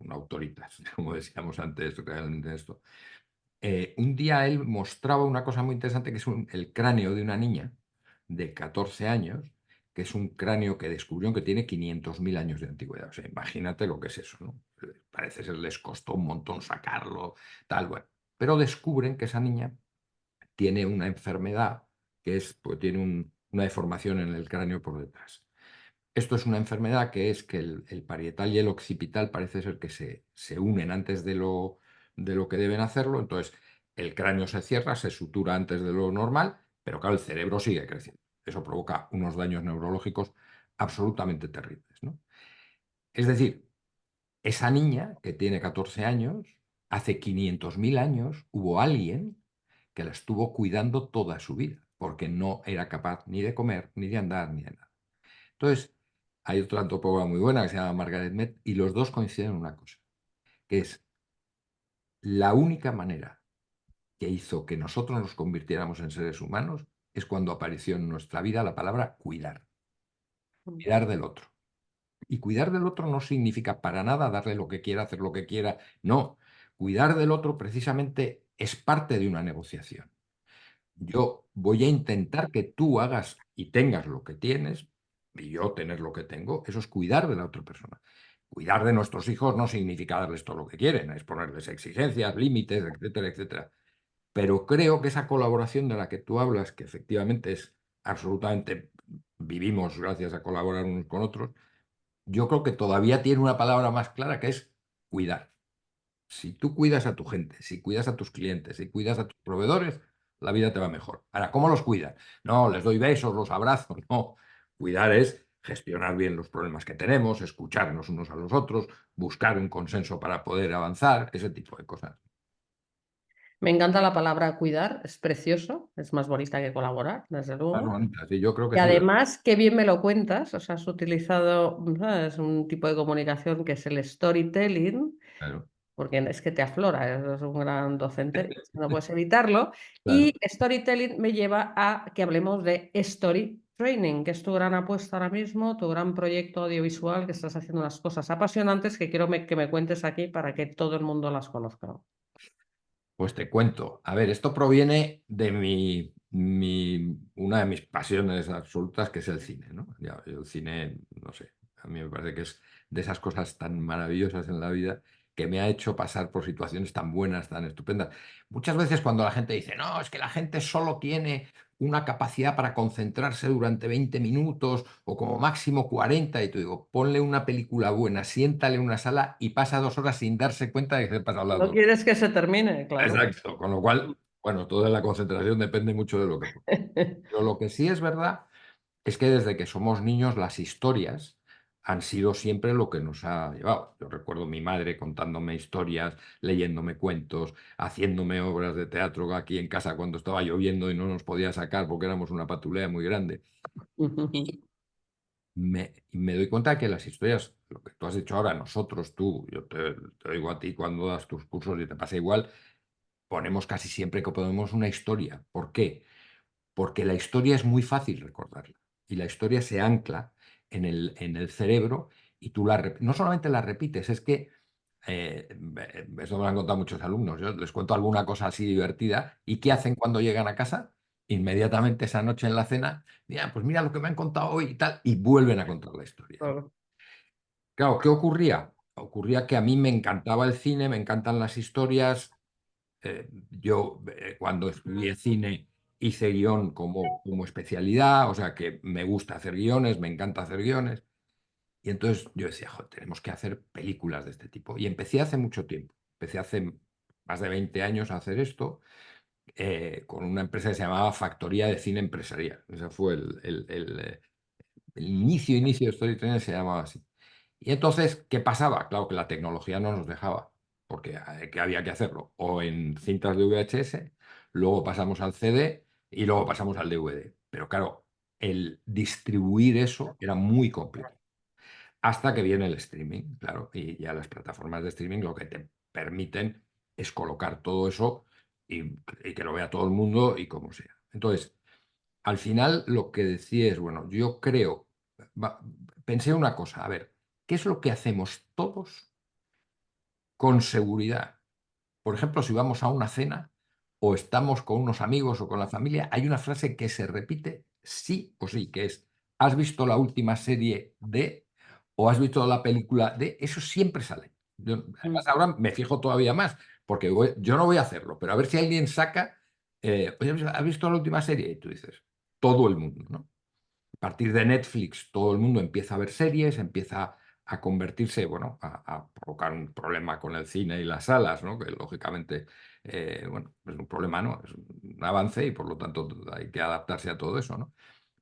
autoritas, como decíamos antes, realmente esto. Un día él mostraba una cosa muy interesante que es el cráneo de una niña de 14 años, que es un cráneo que descubrieron que tiene 500.000 años de antigüedad. O sea, imagínate lo que es eso, ¿no? Parece ser les costó un montón sacarlo, tal, bueno. Pero descubren que esa niña tiene una enfermedad que es, pues tiene una deformación en el cráneo por detrás. Esto es una enfermedad que es que el parietal y el occipital parece ser que se unen antes de lo que deben hacerlo, entonces el cráneo se cierra, se sutura antes de lo normal, pero claro, el cerebro sigue creciendo. Eso provoca unos daños neurológicos absolutamente terribles, ¿no? Es decir, esa niña que tiene 14 años, hace 500.000 años hubo alguien que la estuvo cuidando toda su vida, porque no era capaz ni de comer, ni de andar, ni de nada. Entonces, hay otra antropóloga muy buena que se llama Margaret Mead y los dos coinciden en una cosa, que es la única manera que hizo que nosotros nos convirtiéramos en seres humanos es cuando apareció en nuestra vida la palabra cuidar del otro. Y cuidar del otro no significa para nada darle lo que quiera, hacer lo que quiera, no. Cuidar del otro precisamente es parte de una negociación. Yo voy a intentar que tú hagas y tengas lo que tienes y yo tener lo que tengo. Eso es cuidar de la otra persona. Cuidar de nuestros hijos no significa darles todo lo que quieren, es ponerles exigencias, límites, etcétera, etcétera. Pero creo que esa colaboración de la que tú hablas, que efectivamente es absolutamente, vivimos gracias a colaborar unos con otros, yo creo que todavía tiene una palabra más clara que es cuidar. Si tú cuidas a tu gente, si cuidas a tus clientes, si cuidas a tus proveedores, la vida te va mejor. Ahora, ¿cómo los cuidas? No, les doy besos, los abrazo, no. Cuidar es gestionar bien los problemas que tenemos, escucharnos unos a los otros, buscar un consenso para poder avanzar, ese tipo de cosas. Me encanta la palabra cuidar, es precioso, es más bonita que colaborar, desde Más luego. bonitas, y yo creo que Y sí. además, qué bien me lo cuentas, o sea, has utilizado, ¿sabes?, un tipo de comunicación que es el storytelling, Claro, porque es que te aflora, eres un gran docente, no puedes evitarlo. claro. Y storytelling me lleva a que hablemos de story training, que es tu gran apuesta ahora mismo, tu gran proyecto audiovisual, que estás haciendo unas cosas apasionantes que quiero que me cuentes aquí para que todo el mundo las conozca. Pues te cuento. A ver, esto proviene de una de mis pasiones absolutas, que es el cine, ¿no? Ya, el cine, no sé, a mí me parece que es de esas cosas tan maravillosas en la vida que me ha hecho pasar por situaciones tan buenas, tan estupendas. Muchas veces cuando la gente dice, no, es que la gente solo tiene una capacidad para concentrarse durante 20 minutos o como máximo 40, y tú digo, ponle una película buena, siéntale en una sala y pasa 2 horas sin darse cuenta de que se ha pasado las No 2 horas. quieres que se termine, claro. Exacto, con lo cual, bueno, toda la concentración depende mucho de lo que... Pero lo que sí es verdad es que desde que somos niños las historias han sido siempre lo que nos ha llevado. Yo recuerdo mi madre contándome historias, leyéndome cuentos, haciéndome obras de teatro aquí en casa cuando estaba lloviendo y no nos podía sacar porque éramos una patulea muy grande. Me doy cuenta que las historias, lo que tú has dicho ahora, nosotros, tú, yo te digo a ti cuando das tus cursos y te pasa igual, ponemos casi siempre que ponemos una historia. ¿Por qué? Porque la historia es muy fácil recordarla y la historia se ancla en el cerebro y tú no solamente la repites, es que eso me lo han contado muchos alumnos. Yo les cuento alguna cosa así divertida y ¿qué hacen cuando llegan a casa? Inmediatamente esa noche en la cena, mira, pues mira lo que me han contado hoy y tal, y vuelven a contar la historia. Claro. Claro, ¿qué ocurría? Ocurría que a mí me encantaba el cine, me encantan las historias. Yo cuando estudié cine hice guión como especialidad, o sea que me gusta hacer guiones, me encanta hacer guiones. Y entonces yo decía, "Jo, tenemos que hacer películas de este tipo". Y empecé hace mucho tiempo, empecé hace más de 20 años a hacer esto, con una empresa que se llamaba Factoría de Cine Empresarial. Ese fue el inicio de Storytelling, se llamaba así. Y entonces, ¿qué pasaba? Claro que la tecnología no nos dejaba, porque que había que hacerlo o en cintas de VHS, luego pasamos al CD y luego pasamos al DVD. Pero claro, el distribuir eso era muy complicado. Hasta que viene el streaming, claro, y ya las plataformas de streaming lo que te permiten es colocar todo eso y que lo vea todo el mundo y como sea. Entonces, al final lo que decía es, bueno, yo creo, pensé una cosa, a ver, ¿qué es lo que hacemos todos con seguridad? Por ejemplo, si vamos a una cena o estamos con unos amigos o con la familia, hay una frase que se repite sí o sí, que es, ¿has visto la última serie de o has visto la película de? Eso siempre sale. Además, ahora me fijo todavía más, porque yo no voy a hacerlo, pero a ver si alguien saca, oye, ¿has visto la última serie? Y tú dices, todo el mundo, ¿no? A partir de Netflix, todo el mundo empieza a ver series, empieza a convertirse, bueno, a provocar un problema con el cine y las salas, ¿no? Que lógicamente, bueno, es un problema, ¿no? Es un avance y por lo tanto hay que adaptarse a todo eso, ¿no?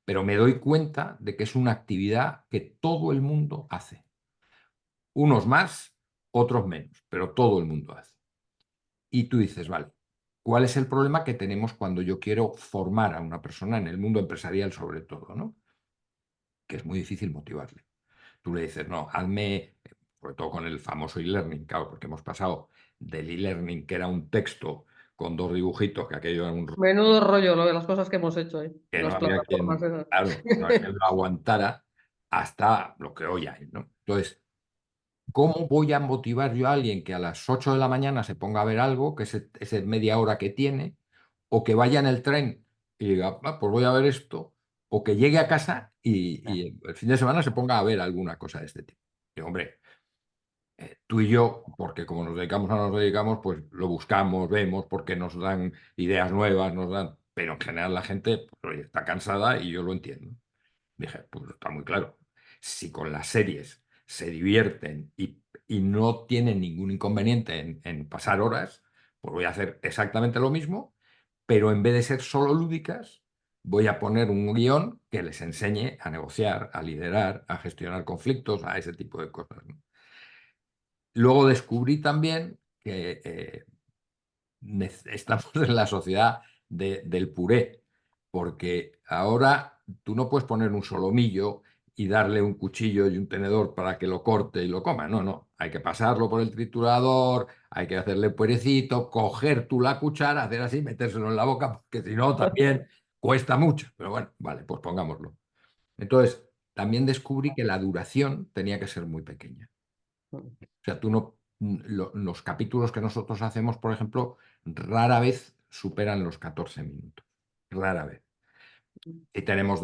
Pero me doy cuenta de que es una actividad que todo el mundo hace. Unos más, otros menos, pero todo el mundo hace. Y tú dices, vale, ¿cuál es el problema que tenemos cuando yo quiero formar a una persona en el mundo empresarial sobre todo, ¿no? Que es muy difícil motivarle. Tú le dices, no, hazme, sobre todo con el famoso e-learning, claro, porque hemos pasado del e-learning, que era un texto con dos dibujitos, que aquello era un Menudo rollo lo de las cosas que hemos hecho ahí, que no las había plataformas quien, esas. claro, no había quien lo aguantara, hasta lo que hoy hay, ¿no? Entonces, ¿cómo voy a motivar yo a alguien que a las 8 de la mañana se ponga a ver algo, que es media hora que tiene, o que vaya en el tren y diga, "Ah, pues voy a ver esto", o que llegue a casa y el fin de semana se ponga a ver alguna cosa de este tipo? Y, hombre, tú y yo, porque como nos dedicamos a nos dedicamos, pues lo buscamos, vemos, porque nos dan ideas nuevas, nos dan... Pero en general la gente, pues, oye, está cansada y yo lo entiendo. Dije, pues está muy claro. Si con las series se divierten y no tienen ningún inconveniente en pasar horas, pues voy a hacer exactamente lo mismo, pero en vez de ser solo lúdicas, voy a poner un guión que les enseñe a negociar, a liderar, a gestionar conflictos, a ese tipo de cosas, ¿no? Luego descubrí también que estamos en la sociedad del puré, porque ahora tú no puedes poner un solomillo y darle un cuchillo y un tenedor para que lo corte y lo coma. No, no. Hay que pasarlo por el triturador, hay que hacerle purecito, coger tú la cuchara, hacer así, metérselo en la boca, porque si no también cuesta mucho. Pero bueno, vale, pues pongámoslo. Entonces, también descubrí que la duración tenía que ser muy pequeña. O sea, tú no, los capítulos que nosotros hacemos, por ejemplo, rara vez superan los 14 minutos. Rara vez. Y tenemos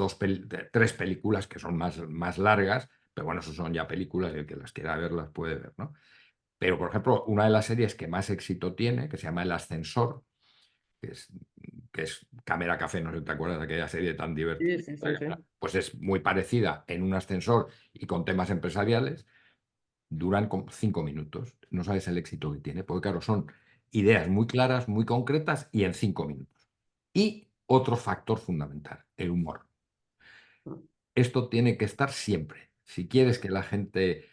tres películas que son más largas, pero bueno, eso son ya películas y el que las quiera ver las puede ver, ¿no? Pero, por ejemplo, una de las series que más éxito tiene, que se llama El Ascensor, que es, que es Cámara Café, no sé si te acuerdas de aquella serie tan divertida, Sí, sí, sí, sí. pues es muy parecida en un ascensor y con temas empresariales, duran como 5 minutos. No sabes el éxito que tiene, porque claro, son ideas muy claras, muy concretas y en 5 minutos. Y otro factor fundamental, el humor. Esto tiene que estar siempre. Si quieres que la gente...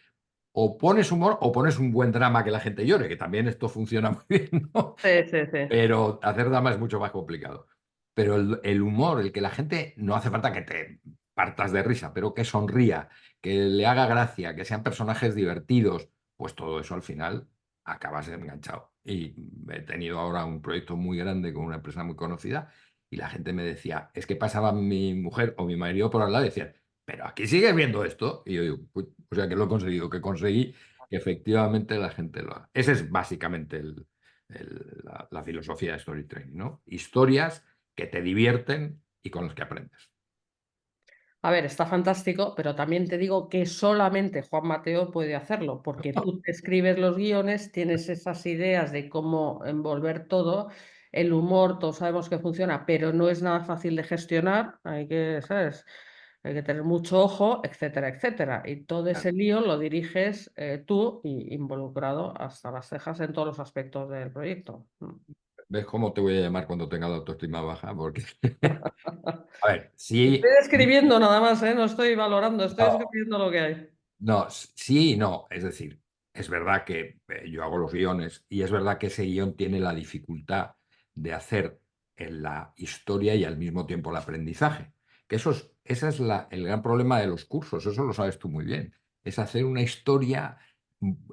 O pones humor o pones un buen drama que la gente llore, que también esto funciona muy bien, ¿no? Sí, sí, sí. Pero hacer drama es mucho más complicado. Pero el humor, el que la gente no hace falta que te partas de risa, pero que sonría, que le haga gracia, que sean personajes divertidos, pues todo eso al final acabas enganchado. Y he tenido ahora un proyecto muy grande con una empresa muy conocida y la gente me decía, es que pasaba mi mujer o mi marido por al lado y decían, pero aquí sigues viendo esto. Y yo digo, "Uy, o sea que lo he conseguido, que conseguí que efectivamente la gente lo haga". Ese es básicamente la filosofía de Storytelling, ¿no? Historias que te divierten y con las que aprendes. A ver, está fantástico, pero también te digo que solamente Juan Mateo puede hacerlo, porque tú te escribes los guiones, tienes esas ideas de cómo envolver todo, el humor, todos sabemos que funciona, pero no es nada fácil de gestionar, hay que, ¿sabes? hay que tener mucho ojo, etcétera, etcétera. Y todo ese lío lo diriges tú y involucrado hasta las cejas en todos los aspectos del proyecto. ¿Ves cómo te voy a llamar cuando tenga la autoestima baja? Porque, a ver, Estoy sí, escribiendo nada más, ¿eh? No estoy valorando, estoy no, escribiendo lo que hay. no, sí y no. Es decir, es verdad que yo hago los guiones y es verdad que ese guión tiene la dificultad de hacer en la historia y al mismo tiempo el aprendizaje. Que ese es el gran problema de los cursos, eso lo sabes tú muy bien. Es hacer una historia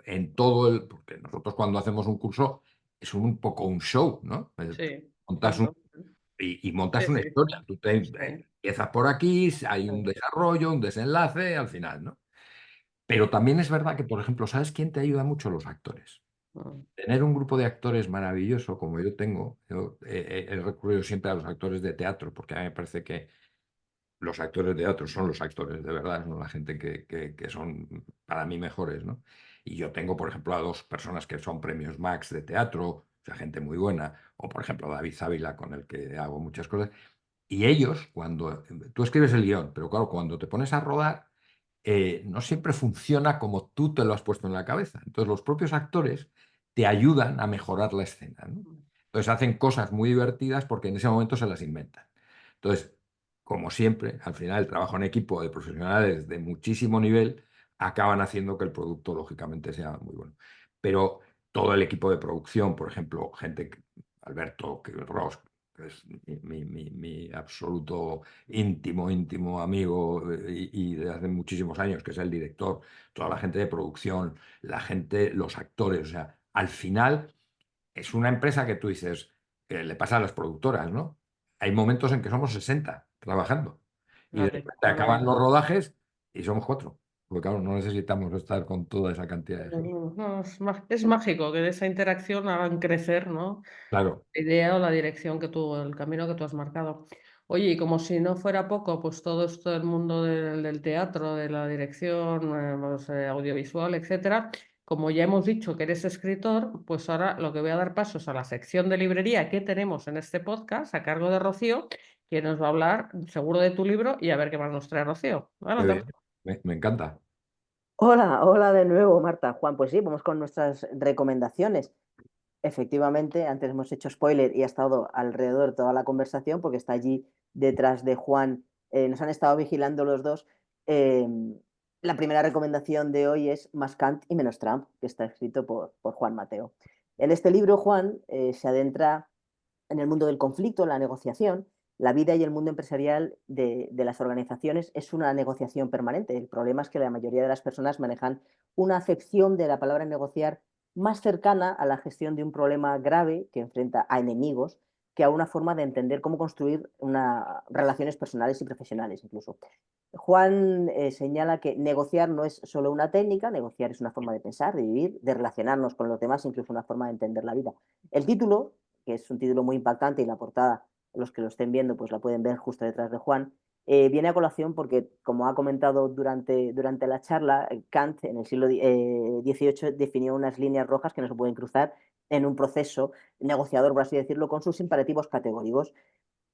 en todo el... Porque nosotros cuando hacemos un curso es un poco un show, ¿no? Sí, Montas tanto. y montas Sí, una sí, historia. Tú sí, empiezas por aquí, hay un sí. desarrollo, un desenlace al final, ¿no? Pero también es verdad que, por ejemplo, ¿sabes quién te ayuda mucho? Los actores. Mm. Tener un grupo de actores maravilloso como yo tengo, yo he recurrido siempre a los actores de teatro, porque a mí me parece que los actores de teatro son los actores de verdad, no la gente que son para mí mejores, ¿no? Y yo tengo, por ejemplo, a dos personas que son premios Max de teatro, o sea, gente muy buena, o por ejemplo David Závila, con el que hago muchas cosas. Y ellos, cuando tú escribes el guión, pero claro, cuando te pones a rodar, no siempre funciona como tú te lo has puesto en la cabeza. Entonces, los propios actores te ayudan a mejorar la escena, ¿no? Entonces, hacen cosas muy divertidas porque en ese momento se las inventan. Entonces, como siempre, al final el trabajo en equipo de profesionales de muchísimo nivel acaban haciendo que el producto, lógicamente, sea muy bueno. Pero todo el equipo de producción, por ejemplo, Alberto Ross, que es mi absoluto íntimo amigo y de hace muchísimos años, que es el director, toda la gente de producción, la gente, los actores, o sea, al final es una empresa que tú dices, le pasa a las productoras, ¿no? Hay momentos en que somos 60 trabajando y de Fíjate, repente acaban maravilla. los rodajes y somos 4, porque claro, no necesitamos estar con toda esa cantidad de gente. No, es mágico que de esa interacción hagan crecer, ¿no? Claro, La idea o la dirección que tú, el camino que tú has marcado. Oye, y como si no fuera poco, pues todo esto del mundo del teatro, de la dirección, pues, audiovisual, etcétera. Como ya hemos dicho que eres escritor, pues ahora lo que voy a dar paso es a la sección de librería que tenemos en este podcast a cargo de Rocío, que nos va a hablar seguro de tu libro y a ver qué más nos trae Rocío. qué Adelante, bien, Rocío. me encanta. Hola, hola de nuevo, Marta. Juan, pues sí, vamos con nuestras recomendaciones. Efectivamente, antes hemos hecho spoiler y ha estado alrededor toda la conversación porque está allí detrás de Juan. Nos han estado vigilando los dos. Eh, la primera recomendación de hoy es Más Kant y menos Trump, que está escrito por Juan Mateo. En este libro, Juan se adentra en el mundo del conflicto, la negociación. La vida y el mundo empresarial de las organizaciones es una negociación permanente. El problema es que la mayoría de las personas manejan una acepción de la palabra negociar más cercana a la gestión de un problema grave que enfrenta a enemigos que a una forma de entender cómo construir relaciones personales y profesionales incluso. Juan señala que negociar no es solo una técnica, negociar es una forma de pensar, de vivir, de relacionarnos con los demás, incluso una forma de entender la vida. El título, que es un título muy impactante y la portada, los que lo estén viendo, pues la pueden ver justo detrás de Juan, viene a colación porque, como ha comentado durante la charla, Kant en el siglo XVIII definió unas líneas rojas que no se pueden cruzar en un proceso negociador, por así decirlo, con sus imperativos categóricos.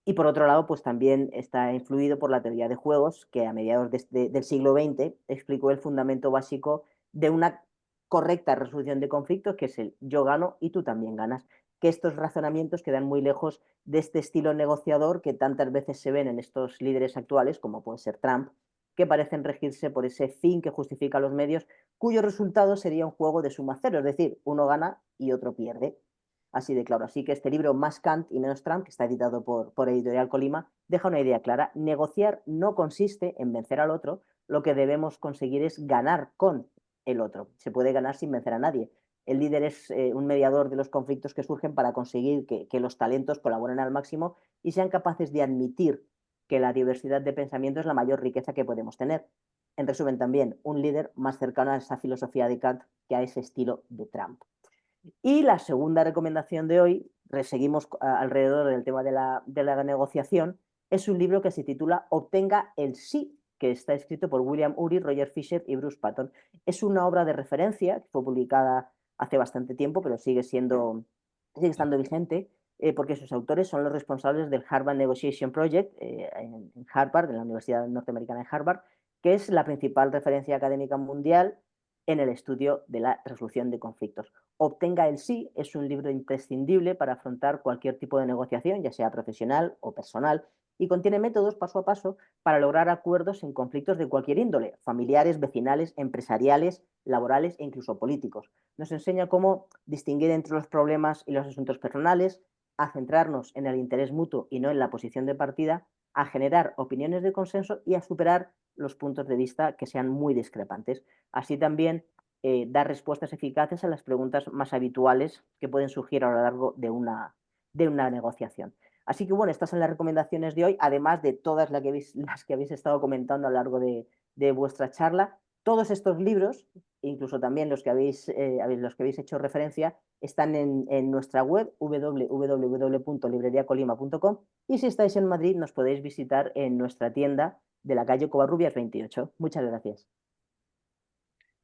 Y por otro lado, pues también está influido por la teoría de juegos, que a mediados del siglo XX explicó el fundamento básico de una correcta resolución de conflictos, que es el yo gano y tú también ganas. Que estos razonamientos quedan muy lejos de este estilo negociador que tantas veces se ven en estos líderes actuales, como puede ser Trump, que parecen regirse por ese fin que justifica los medios, cuyo resultado sería un juego de suma cero, es decir, uno gana y otro pierde. Así de claro. Así que este libro, Más Kant y menos Trump, que está editado por Editorial Colima, deja una idea clara. Negociar no consiste en vencer al otro, lo que debemos conseguir es ganar con el otro. Se puede ganar sin vencer a nadie. El líder es un mediador de los conflictos que surgen para conseguir que los talentos colaboren al máximo y sean capaces de admitir que la diversidad de pensamiento es la mayor riqueza que podemos tener. En resumen, también, un líder más cercano a esa filosofía de Kant que a ese estilo de Trump. Y la segunda recomendación de hoy, seguimos alrededor del tema de la negociación, es un libro que se titula Obtenga el sí, que está escrito por William Ury, Roger Fisher y Bruce Patton. Es una obra de referencia que fue publicada hace bastante tiempo, pero sigue estando vigente. porque sus autores son los responsables del Harvard Negotiation Project en Harvard, en la Universidad Norteamericana de Harvard, que es la principal referencia académica mundial en el estudio de la resolución de conflictos. Obtenga el sí es un libro imprescindible para afrontar cualquier tipo de negociación, ya sea profesional o personal, y contiene métodos paso a paso para lograr acuerdos en conflictos de cualquier índole, familiares, vecinales, empresariales, laborales e incluso políticos. Nos enseña cómo distinguir entre los problemas y los asuntos personales, a centrarnos en el interés mutuo y no en la posición de partida, a generar opiniones de consenso y a superar los puntos de vista que sean muy discrepantes. Así también dar respuestas eficaces a las preguntas más habituales que pueden surgir a lo largo de una negociación. Así que bueno, estas son las recomendaciones de hoy, además de todas las que habéis estado comentando a lo largo de vuestra charla. Todos estos libros, incluso también los que habéis hecho referencia, están en nuestra web www.libreriacolima.com, y si estáis en Madrid nos podéis visitar en nuestra tienda de la calle Covarrubias 28. Muchas gracias.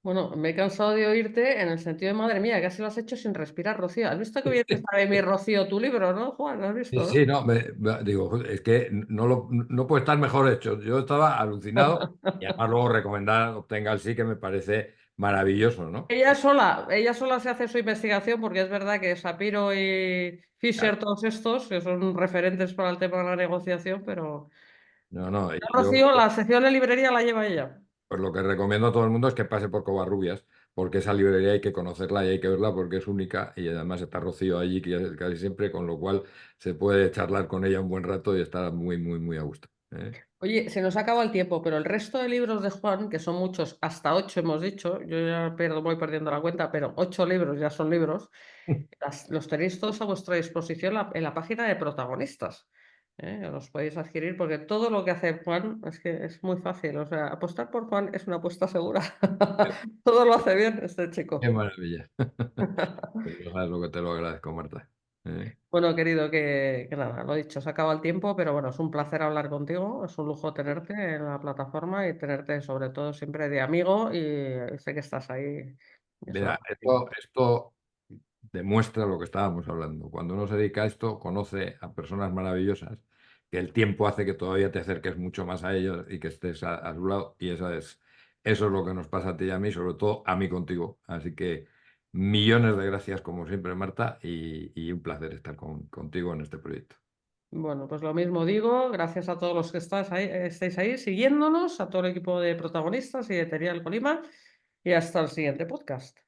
Bueno, me he cansado de oírte en el sentido de, madre mía, casi lo has hecho sin respirar, Rocío. ¿Has visto que bien está de mi Rocío tu libro, no, Juan? ¿Has Sí, visto, no? sí, no, digo, joder, es que no puede estar mejor hecho. Yo estaba alucinado y además luego recomendar Obtenga el sí, que me parece maravilloso, ¿no? Ella sola se hace su investigación porque es verdad que Shapiro y Claro. Fisher, todos estos, que son referentes para el tema de la negociación, pero No, no, y yo Rocío, la sección de librería la lleva ella. pues lo que recomiendo a todo el mundo es que pase por Covarrubias, porque esa librería hay que conocerla y hay que verla porque es única y además está Rocío allí casi siempre, con lo cual se puede charlar con ella un buen rato y estar muy, muy, muy a gusto. ¿Eh? Oye, se nos ha acabado el tiempo, pero el resto de libros de Juan, que son muchos, hasta 8 hemos dicho, yo ya voy perdiendo la cuenta, pero 8 libros ya son libros, los tenéis todos a vuestra disposición en la página de protagonistas. Los podéis adquirir porque todo lo que hace Juan es que es muy fácil. O sea, apostar por Juan es una apuesta segura. Todo lo hace bien este Qué chico. maravilla. Pues ya sabes lo que te lo agradezco, Marta. ¿Eh? Bueno, querido, que nada, lo dicho, se acaba el tiempo, pero bueno, es un placer hablar contigo, es un lujo tenerte en la plataforma y tenerte sobre todo siempre de amigo y sé que estás ahí. Eso lo Mira, aprecio. esto demuestra lo que estábamos hablando. Cuando uno se dedica a esto, conoce a personas maravillosas, que el tiempo hace que todavía te acerques mucho más a ellos y que estés a su lado. Y eso es lo que nos pasa a ti y a mí, sobre todo a mí contigo. Así que millones de gracias, como siempre, Marta, y un placer estar contigo en este proyecto. Bueno, pues lo mismo digo, gracias a todos los que estáis ahí siguiéndonos, a todo el equipo de protagonistas y de Terial Colima, y hasta el siguiente podcast.